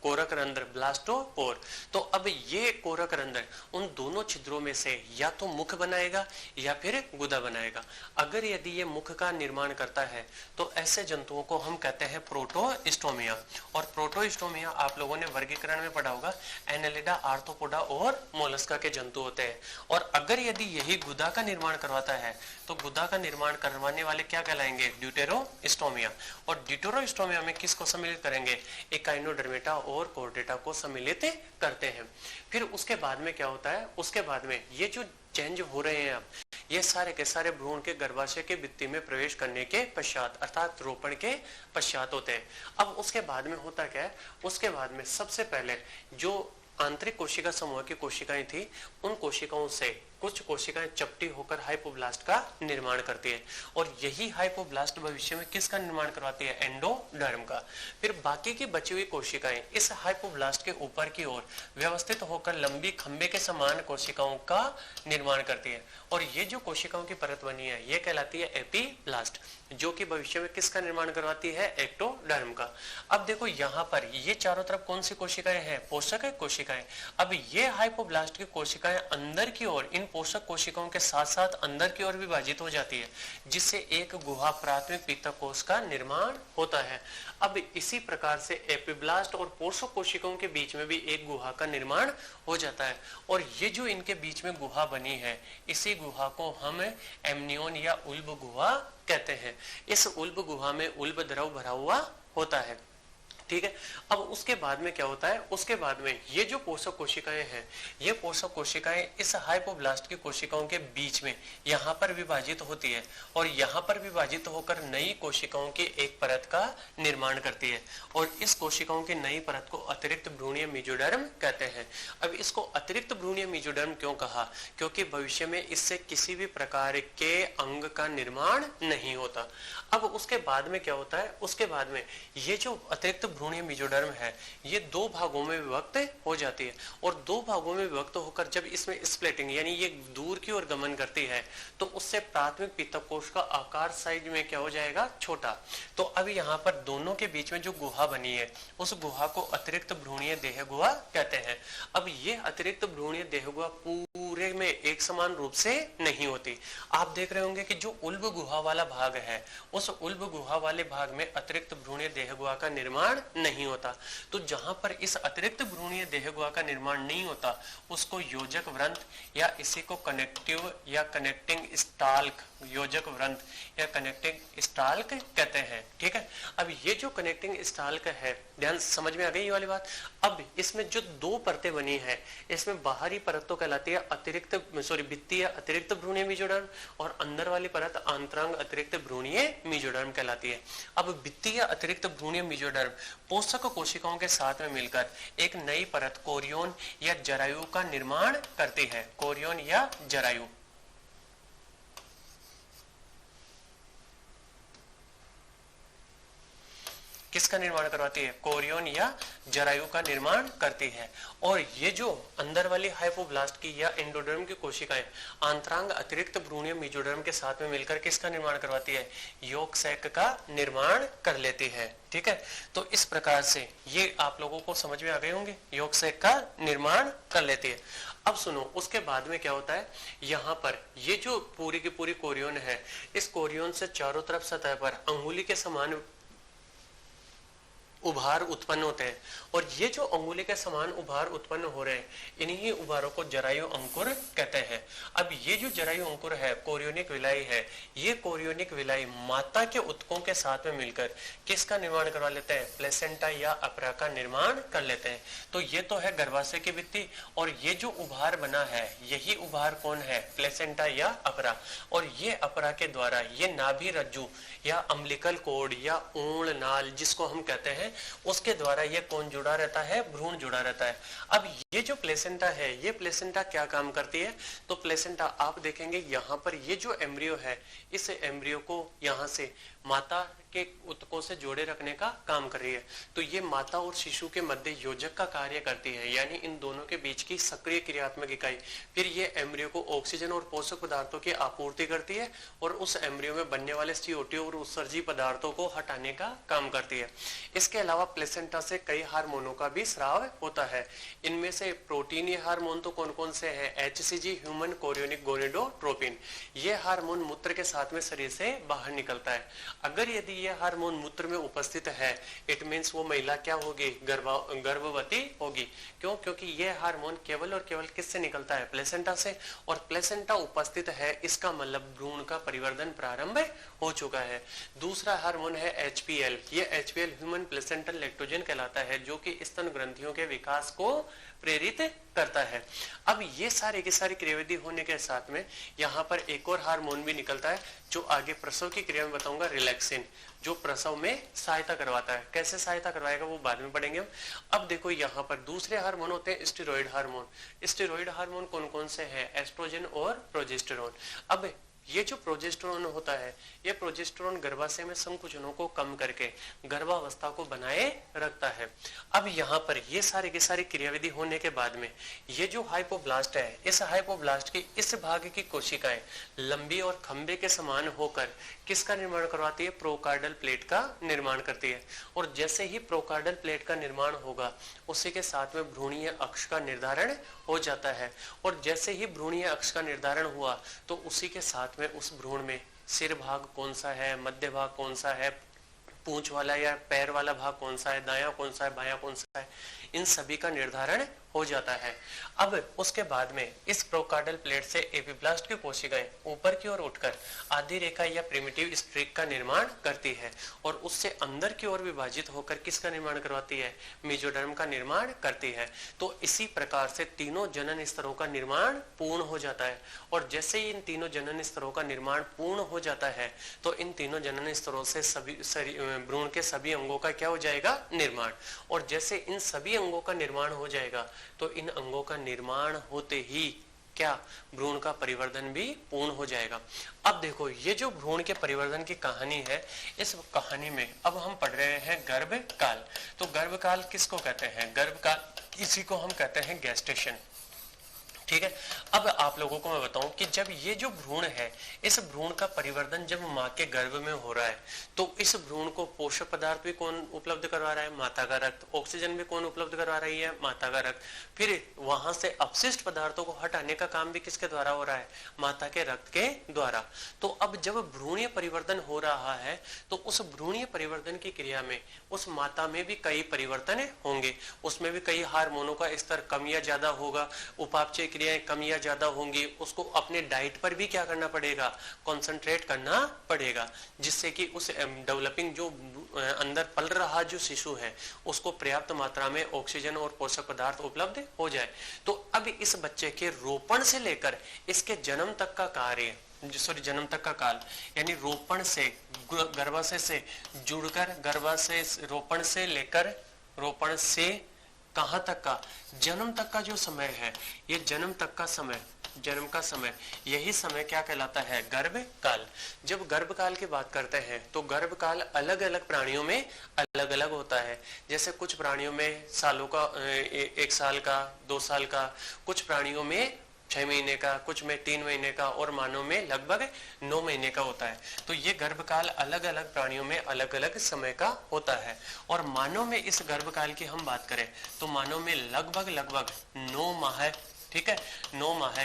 कोरक रंध्र, ब्लास्टोपोर। तो अब ये कोरक रंध्र उन दोनों छिद्रों में से या तो मुख बनाएगा या फिर गुदा बनाएगा। अगर यदि ये मुख का निर्माण करता है तो ऐसे जंतुओं को हम कहते हैं प्रोटोस्टोमिया। और प्रोटोस्टोमिया आप लोगों ने वर्गीकरण में पढ़ा होगा, एनेलिडा, आर्थ्रोपोडा और मोलस्का के जंतु होते हैं। और अगर यदि यही गुदा का निर्माण करवाता है तो गुदा का निर्माण करवाने वाले क्या कहलाएंगे? ड्यूटेरोस्टोमिया। और ड्यूटेरोस्टोमिया में किसको सम्मिलित करेंगे? एकाइनोडर्मेटा और कोर्डेटा को सम्मिलित करते हैं। फिर उसके बाद में क्या होता है? उसके बाद में ये जो चेंज हो रहे हैं अब ये सारे के सारे भ्रूण के गर्भाशय के भित्ति में प्रवेश करने के पश्चात अर्थात रोपण के पश्चात होते हैं। अब उसके बाद में होता क्या है? उसके बाद में सबसे पहले जो आंतरिक कोशिका समूह की कोशिकाएं थी उन कोशिकाओं से कुछ कोशिकाएं चपटी होकर हाइपोब्लास्ट का निर्माण करती है। और यही हाइपोब्लास्ट भविष्य में किसका निर्माण करवाती है? एंडोडर्म का। फिर बाकी की बची हुई कोशिकाएं इस हाइपोब्लास्ट के ऊपर की ओर व्यवस्थित होकर लंबी खंबे के समान कोशिकाओं का निर्माण करती है। और ये जो कोशिकाओं की परत बनी है ये कहलाती है एपीब्लास्ट, जो कि भविष्य में किसका निर्माण करवाती है? एक्टोडर्म का। अब देखो यहाँ पर ये चारों तरफ कौन सी कोशिकाएं हैं? पोषक कोशिकाएं। अब ये हाइपोब्लास्ट की कोशिकाएं अंदर की ओर इन पोषक कोशिकाओं के साथ साथ अंदर की ओर विभाजित हो जाती है, जिससे एक गुहा प्राथमिक पित्तक कोश का निर्माण होता है। अब इसी प्रकार से एपिब्लास्ट और पोषक कोशिकाओं के बीच में भी एक गुहा का निर्माण हो जाता है। और ये जो इनके बीच में गुहा बनी है इसी गुहा को हम एमनियोन या उल्ब गुहा कहते हैं। इस उल्ब गुहा में उल्ब द्रव भरा हुआ होता है। ठीक है। अब उसके बाद में क्या होता है? उसके बाद में ये जो पोषक कोशिकाएं हैं ये पोषक कोशिकाएं इस हाइपोब्लास्ट की कोशिकाओं के बीच में यहाँ पर विभाजित होती है और यहाँ पर विभाजित होकर नई कोशिकाओं की एक परत का निर्माण करती है। और इस कोशिकाओं की नई परत को अतिरिक्त भ्रूणीय मेसोडर्म कहते हैं। अब इसको अतिरिक्त भ्रूणीय मेसोडर्म क्यों कहा? क्योंकि भविष्य में इससे किसी भी प्रकार के अंग का निर्माण नहीं होता। अब उसके बाद में क्या होता है? उसके बाद में ये जो अतिरिक्त भ्रूणीय मेसोडर्म है ये दो भागों में विभक्त हो जाती है। और दो भागों में विभक्त होकर जब इसमें स्प्लिटिंग यानी ये दूर की ओर गमन करती है तो उससे प्राथमिक पित्तक कोश का आकार साइज में क्या हो जाएगा? छोटा। तो अब यहाँ पर दोनों के बीच में जो गुहा बनी है उस गुहा को अतिरिक्त भ्रूणीय देह गुहा कहते हैं। अब ये अतिरिक्त भ्रूणीय देह गुहा पूरे में एक समान रूप से नहीं होती। आप देख रहे होंगे कि जो उल्ब गुहा वाला भाग है उस उल्ब गुहा वाले भाग में अतिरिक्त भ्रूणीय देह गुहा का निर्माण नहीं होता। तो जहां पर इस अतिरिक्त भ्रूणीय देह गुहा का निर्माण नहीं होता उसको योजक व्रंत या इसी को कनेक्टिव या कनेक्टिंग स्टाल्क, योजक व्रंत या कनेक्टिंग स्टाल्क कहते हैं। ठीक है। अब ये जो कनेक्टिंग स्टाल्क है, ध्यान समझ में आ गई ये वाली बात। अब इसमें जो दो परतें बनी है इसमें बाहरी परत तो कहलाती है अतिरिक्त भित्तीय अतिरिक्त भ्रूणीय मेसोडर्म और अंदर वाली परत आंतरांग अतिरिक्त भ्रूणीय मेसोडर्म कहलाती है। अब भित्तीय अतिरिक्त भ्रूणीय मेसोडर्म पोषक कोशिकाओं के साथ में मिलकर एक नई परत कोरियोन या जरायु का निर्माण करती है। कोरियोन या जरायु। किसका निर्माण करवाती है? कोरियोन या जरायु का निर्माण करती है। और ये जो अंदर वाली हाइपोब्लास्ट की या एंडोडर्म की कोशिकाएं आंतरांग अतिरिक्त भ्रूणीय मेसोडर्म के साथ में मिलकर किसका निर्माण करवाती है? यॉर्क सैक का निर्माण कर लेती है। ठीक है। तो इस प्रकार से ये आप लोगों को समझ में आ गए होंगे, यॉर्क सैक का निर्माण कर लेती है। अब सुनो, उसके बाद में क्या होता है? यहाँ पर ये जो पूरी की पूरी कोरियोन है इस कोरियोन से चारों तरफ सतह पर अंगुली के समान उभार उत्पन्न होते हैं। और ये जो अंगुली के समान उभार उत्पन्न हो रहे हैं इन्हीं उभारों को जरायु अंकुर कहते हैं। अब ये जो जरायु अंकुर है कोरियोनिक विलाई है, ये कोरियोनिक विलाई माता के उत्तकों के साथ में मिलकर किसका निर्माण करवा लेते हैं? प्लेसेंटा या अपरा का निर्माण कर लेते हैं। तो ये तो है गर्भाशय की भित्ति और ये जो उभार बना है यही उभार कौन है? प्लेसेंटा या अपरा। और ये अपरा के द्वारा ये नाभि रज्जु या अम्बिलिकल कोड या ऊर्ण नाल जिसको हम कहते हैं उसके द्वारा ये कौन जुड़ा रहता है? भ्रूण जुड़ा रहता है। अब ये जो प्लेसेंटा है ये प्लेसेंटा क्या काम करती है? तो प्लेसेंटा आप देखेंगे यहाँ पर ये जो एम्ब्रियो है इस एम्ब्रियो को यहाँ से माता के ऊतकों से जोड़े रखने का काम कर रही है। तो ये माता और शिशु के मध्य योजक का कार्य करती है, यानी इन दोनों के बीच की सक्रिय क्रियात्मक इकाई। फिर ये एम्ब्रियो को ऑक्सीजन और पोषक पदार्थों की आपूर्ति करती है और उस एम्ब्रियो में बनने वाले CO2 और उत्सर्जी पदार्थों को हटाने का काम करती है। इसके अलावा प्लेसेंटा से कई हार्मोनों का भी स्राव होता है। इनमें से प्रोटीनीय हार्मोन तो कौन कौन से हैं? HCG, human chorionic gonadotropin. ये हार्मोन मूत्र के साथ में शरीर से बाहर निकलता है। अगर यदि ये हार्मोन मूत्र में उपस्थित है, इट मीन्स वो महिला क्या होगी? गर्भवती होगी। क्यों? क्योंकि ये हार्मोन केवल और केवल किससे निकलता है? प्लेसेंटा से। और प्लेसेंटा उपस्थित है, इसका मतलब भ्रूण का परिवर्धन प्रारंभ हो चुका है। दूसरा हार्मोन है HPL। ये HPL ह्यूमन प्लेसेंटल लैक्टोजन कहलाता है, जो कि स्तन ग्रंथियों के विकास को प्रेरित करता है। अब ये सारे की सारी क्रियाविधि होने के साथ में यहाँ पर एक और हार्मोन भी निकलता है, जो आगे प्रसव की क्रिया में बताऊंगा, रिलैक्सिन, जो प्रसव में सहायता करवाता है। कैसे सहायता करवाएगा वो बाद में पढ़ेंगे हम। अब देखो यहाँ पर दूसरे हार्मोन होते हैं स्टेरॉइड हार्मोन। स्टेरॉइड हार्मोन कौन कौन से हैं? एस्ट्रोजन और प्रोजेस्टेरोन। अब ये जो प्रोजेस्टेरोन होता है, ये प्रोजेस्टेरोन गर्भाशय में संकुचनों को कम करके गर्भावस्था को बनाए रखता है। अब यहाँ पर ये सारे के सारी क्रियाविधि होने के बाद में ये जो हाइपोब्लास्ट है, इस हाइपोब्लास्ट के इस भाग की कोशिकाएं लंबी और खंबे के समान होकर किसका निर्माण करवाती है? प्रोकार्डल प्लेट का निर्माण करती है। और जैसे ही प्रोकार्डल प्लेट का निर्माण होगा, उसी के साथ में भ्रूणीय अक्ष का निर्धारण हो जाता है। और जैसे ही भ्रूणीय अक्ष का निर्धारण हुआ, तो उसी के साथ में उस भ्रूण में सिर भाग कौन सा है, मध्य भाग कौन सा है, पूंछ वाला या पैर वाला भाग कौन सा है, दायां कौन सा है, बायां कौन सा है, इन सभी का निर्धारण हो जाता है। अब उसके बाद में इस प्रोकार्डल प्लेट से एपिब्लास्ट की कोशिकाएं ऊपर की ओर उठकर आधी रेखा या प्रिमिटिव स्ट्रिक का निर्माण करती है और उससे अंदर की ओर विभाजित होकर किसका निर्माण करवाती है? मेसोडर्म का निर्माण करती है। तो इसी प्रकार से तीनों जनन स्तरों का निर्माण पूर्ण हो जाता है। और जैसे ही इन तीनों जनन स्तरों का निर्माण पूर्ण हो जाता है, तो इन तीनों जनन स्तरों से सभी भ्रूण के सभी अंगों का क्या हो जाएगा? निर्माण। और जैसे इन सभी अंगों का निर्माण हो जाएगा, तो इन अंगों का निर्माण होते ही क्या? भ्रूण का परिवर्धन भी पूर्ण हो जाएगा। अब देखो, ये जो भ्रूण के परिवर्धन की कहानी है, इस कहानी में अब हम पढ़ रहे हैं गर्भकाल। तो गर्भकाल किसको कहते हैं? गर्भकाल, इसी को हम कहते हैं गेस्टेशन। ठीक है। अब आप लोगों को मैं बताऊं कि जब ये जो भ्रूण है, इस भ्रूण का परिवर्तन जब माँ के गर्भ में हो रहा है, तो इस भ्रूण को पोषक पदार्थ भी कौन उपलब्ध करवा रहा है? माता का रक्त। ऑक्सीजन भी कौन उपलब्ध करवा रही है? माता का रक्त। फिर वहां से अपशिष्ट पदार्थों को हटाने का काम भी किसके द्वारा हो रहा है? माता के रक्त के द्वारा। तो अब जब भ्रूणीय परिवर्तन हो रहा है, तो उस भ्रूणीय परिवर्तन की क्रिया में उस माता में भी कई परिवर्तन होंगे। उसमें भी कई हार्मोनों का स्तर कम या ज्यादा होगा, उपापचय क्रियाएं कम या ज्यादा होंगी। उसको अपने डाइट पर भी क्या करना पड़ेगा? कंसंट्रेट करना पड़ेगा, जिससे कि उस डेवलपिंग जो अंदर पल रहा जो शिशु है, उसको पर्याप्त मात्रा में ऑक्सीजन और पोषक पदार्थ उपलब्ध हो जाए। तो अब इस बच्चे के रोपण से लेकर इसके जन्म तक का कार्य, जन्म तक का काल, यानी रोपण से, गर्भाशय से जुड़कर, गर्भाशय रोपण से लेकर, रोपण से कहां तक का? जन्म तक का जो समय है, ये जन्म तक का समय, जन्म का समय, यही समय क्या कहलाता है? गर्भकाल। जब गर्भकाल की बात करते हैं, तो गर्भकाल अलग अलग प्राणियों में अलग अलग होता है। जैसे कुछ प्राणियों में सालों का, 1 साल का, 2 साल का, कुछ प्राणियों में 6 महीने का, कुछ में 3 महीने का, और मानव में लगभग 9 महीने का होता है। तो ये गर्भकाल अलग अलग प्राणियों में अलग अलग समय का होता है। और मानव में इस गर्भकाल की हम बात करें, तो मानव में लगभग 9 माह, ठीक है, 9 माह,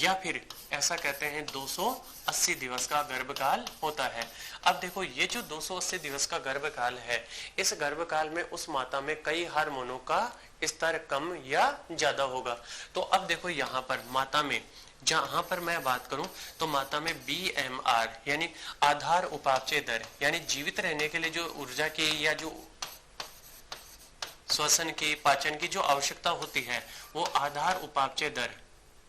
या फिर ऐसा कहते हैं 280 दिवस का गर्भकाल होता है। अब देखो, ये जो 280 दिवस का गर्भकाल है, इस गर्भकाल में उस माता में कई हार्मोनों का स्तर कम या ज्यादा होगा। तो अब देखो, यहाँ पर माता में, जहां पर मैं बात करूं, तो माता में BMR यानी आधार उपापचय दर, यानी जीवित रहने के लिए जो ऊर्जा की या जो श्वसन की, पाचन की जो आवश्यकता होती है, वो आधार उपापचय दर,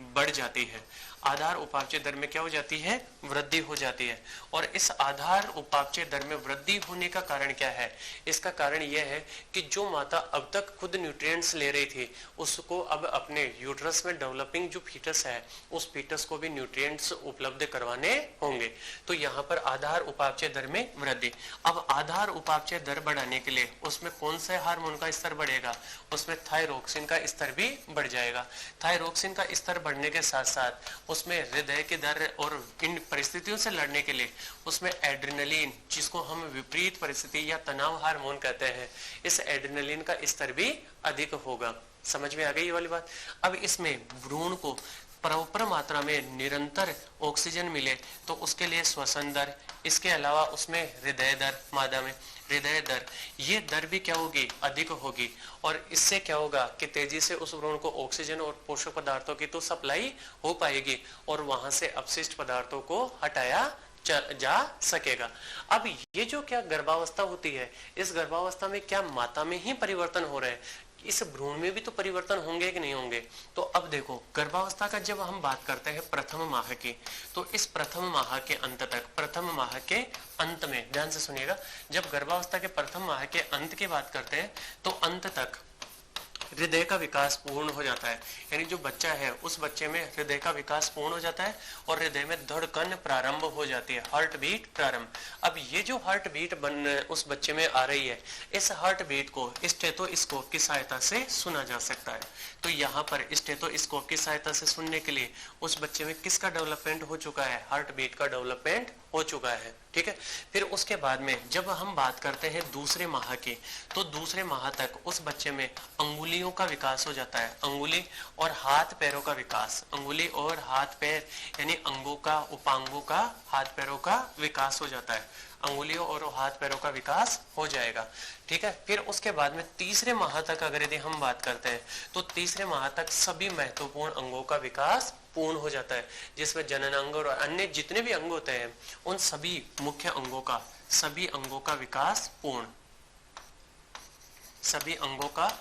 बढ़ जाती है। आधार उपापचय दर में क्या हो जाती है? वृद्धि हो जाती है। और इस आधार उपापचय दर में वृद्धि होने का कारण क्या है? इसका कारण यह है कि जो माता अब तक खुद न्यूट्रिएंट्स ले रही थी, उसको अब अपने यूट्रस में डेवलपिंग जो फीटस है, उस फीटस को भी न्यूट्रिएंट्स उपलब्ध करवाने होंगे। तो यहाँ पर आधार उपापचय दर में वृद्धि। अब आधार उपापचय दर बढ़ाने के लिए उसमें कौन से हार्मोन का स्तर बढ़ेगा? उसमें थायरोक्सिन का स्तर भी बढ़ जाएगा। थायरोक्सिन का स्तर बढ़ने के साथ साथ उसमें हृदय की दर और इन परिस्थितियों से लड़ने के लिए उसमें एड्रेनलिन, जिसको हम विपरीत परिस्थिति या तनाव हार्मोन कहते हैं, इस एड्रेनलिन का स्तर भी अधिक होगा। समझ में आ गई ये वाली बात? अब इसमें भ्रूण को प्रॉपर मात्रा में निरंतर ऑक्सीजन मिले तो उसके लिए श्वसन दर, इसके अलावा उसमें हृदय दर, मादा में हृदय दर, ये दर भी क्या होगी? अधिक होगी। और इससे क्या होगा कि तेजी से उस भ्रूण को ऑक्सीजन और पोषक पदार्थों की तो सप्लाई हो पाएगी और वहां से अपशिष्ट पदार्थों को हटाया जा सकेगा। अब ये जो क्या गर्भावस्था होती है, इस गर्भावस्था में क्या माता में ही परिवर्तन हो रहे हैं? इस भ्रूण में भी तो परिवर्तन होंगे कि नहीं होंगे? तो अब देखो, गर्भावस्था का जब हम बात करते हैं प्रथम माह की, तो इस प्रथम माह के अंत तक, प्रथम माह के अंत में ध्यान से सुनिएगा, जब गर्भावस्था के प्रथम माह के अंत की बात करते हैं तो अंत तक हृदय का विकास पूर्ण हो जाता है। यानी जो बच्चा है उस बच्चे में हृदय का विकास पूर्ण हो जाता है और हृदय में धड़कन प्रारंभ हो जाती है, हार्ट बीट प्रारंभ। अब ये जो हार्ट बीट उस बच्चे में आ रही है, इस हार्ट बीट को स्टेथोस्कोप की सहायता से सुना जा सकता है। तो यहाँ पर स्टेथोस्कोप की सहायता से सुनने के लिए उस बच्चे में किसका डेवलपमेंट हो चुका है? हार्ट बीट का डेवलपमेंट हो चुका है। ठीक है। फिर उसके बाद में जब हम बात करते हैं दूसरे माह की, तो दूसरे माह तक उस बच्चे में अंगुलियों का विकास हो जाता है। अंगुली और हाथ पैरों का विकास, अंगुली और हाथ पैर यानी अंगों का, उपांगों का, हाथ पैरों का विकास हो जाता है। अंगुलियों और हाथ पैरों का विकास हो जाएगा। ठीक है। फिर उसके बाद में तीसरे माह तक अगर यदि हम बात करते हैं तो तीसरे माह तक सभी महत्वपूर्ण अंगों का विकास पूर्ण हो जाता है, जिसमें जनन अंग और अन्य जितने भी अंग होते हैं उन सभी मुख्य अंगों का, सभी अंगों का विकास पूर्ण, सभी अंगों का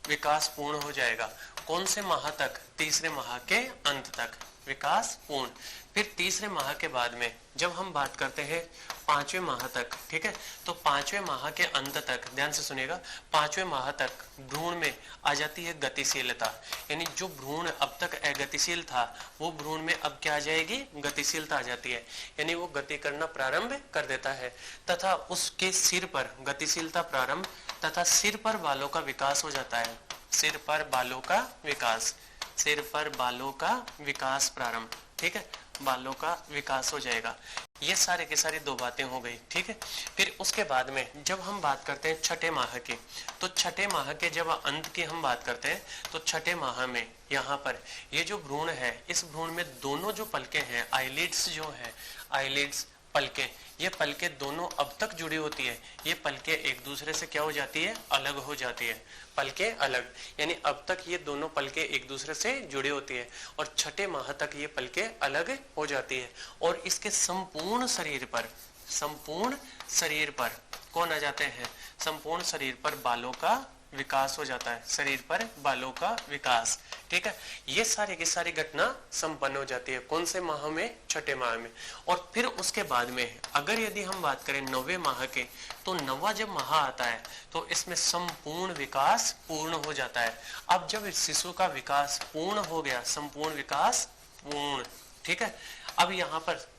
विकास पूर्ण हो जाएगा। कौन से माह तक? तीसरे माह के अंत तक विकास पूर्ण। फिर तीसरे माह के बाद में जब हम बात करते हैं पांचवें माह तक, ठीक है, तो पांचवें माह के अंत तक, ध्यान से सुनिएगा, पांचवें माह तक भ्रूण में आ जाती है गतिशीलता। यानी जो भ्रूण अब तक अगतिशील था वो भ्रूण में अब क्या आ जाएगी? गतिशीलता आ जाती है। यानी वो गति करना प्रारंभ कर देता है तथा उसके सिर पर गतिशीलता प्रारंभ तथा सिर पर बालों का विकास हो जाता है। सिर पर बालों का विकास, सिर पर बालों का विकास प्रारंभ। ठीक है, बालों का विकास हो जाएगा। ये सारे के सारी दो बातें हो गई। ठीक है। फिर उसके बाद में जब हम बात करते हैं छठे माह की, तो छठे माह के जब अंत की हम बात करते हैं तो छठे माह में यहाँ पर ये जो भ्रूण है, इस भ्रूण में दोनों जो पलकें हैं, आईलिड्स जो है, आईलिड्स पलकें, ये पलकें दोनों अब तक जुड़ी होती है। ये पलकें एक दूसरे से क्या हो जाती है? अलग हो जाती है। पलकें अलग, यानी अब तक ये दोनों पलकें एक दूसरे से जुड़ी होती है और छठे माह तक ये पलकें अलग हो जाती है। और इसके संपूर्ण शरीर पर, संपूर्ण शरीर पर कौन आ जाते हैं? संपूर्ण शरीर पर बालों का विकास हो जाता है। शरीर पर बालों का विकास। ठीक है। ये सारी की सारी घटना संपन्न हो जाती है। कौन से माह में? छठे माह में। और फिर उसके बाद में अगर यदि हम बात करें नौवें माह के, तो नौवां जब माह आता है तो इसमें संपूर्ण विकास पूर्ण हो जाता है। अब जब शिशु का विकास पूर्ण हो गया, संपूर्ण विकास पूर्ण, ठीक है, अब यहाँ पर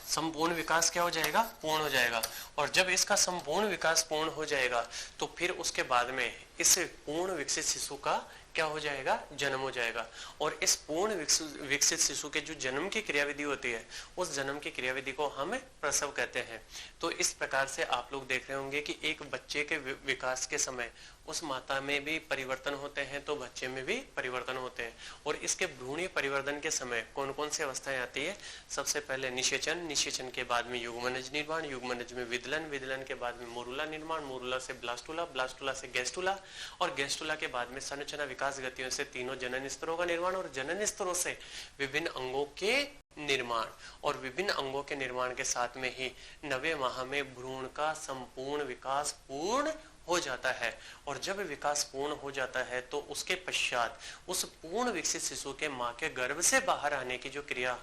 संपूर्ण विकास क्या हो जाएगा? पूर्ण हो जाएगा। और जब इसका संपूर्ण विकास पूर्ण हो जाएगा तो फिर उसके बाद में इस पूर्ण विकसित शिशु का क्या हो जाएगा? जन्म हो जाएगा। और इस पूर्ण विकसित शिशु के जो जन्म की क्रियाविधि होती है, उस जन्म की क्रियाविधि को हम प्रसव कहते हैं। तो इस प्रकार से आप लोग देख रहे होंगे कि एक बच्चे के विकास के समय उस माता में भी परिवर्तन होते हैं तो बच्चे में भी परिवर्तन होते हैं। और इसके भ्रूणीय परिवर्तन के समय कौन कौन सी अवस्थाएं आती है? सबसे पहले निषेचन, निषेचन के बाद में युग्मनज निर्माण, युग्मनज में विदलन, विदलन के बाद में मोरुला निर्माण, मोरुला से ब्लास्टुला, ब्लास्टुला से गैस्टुला और गैस्टुला के बाद में संरचना विकास विकास गतियों से तीनों जनन स्तरों का निर्माण और जनन स्तरों से विभिन्न अंगों के निर्माण और विभिन्न अंगों के निर्माण के साथ में ही 9वें माह में भ्रूण का संपूर्ण विकास पूर्ण हो जाता है। और जब विकास पूर्ण हो जाता है तो उसके पश्चात उस पूर्ण विकसित शिशु के मां के गर्भ से बाहर आने की जो क्रिया,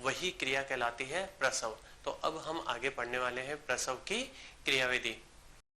वही क्रिया कहलाती है प्रसव। तो अब हम आगे पढ़ने वाले हैं प्रसव की क्रियाविधि।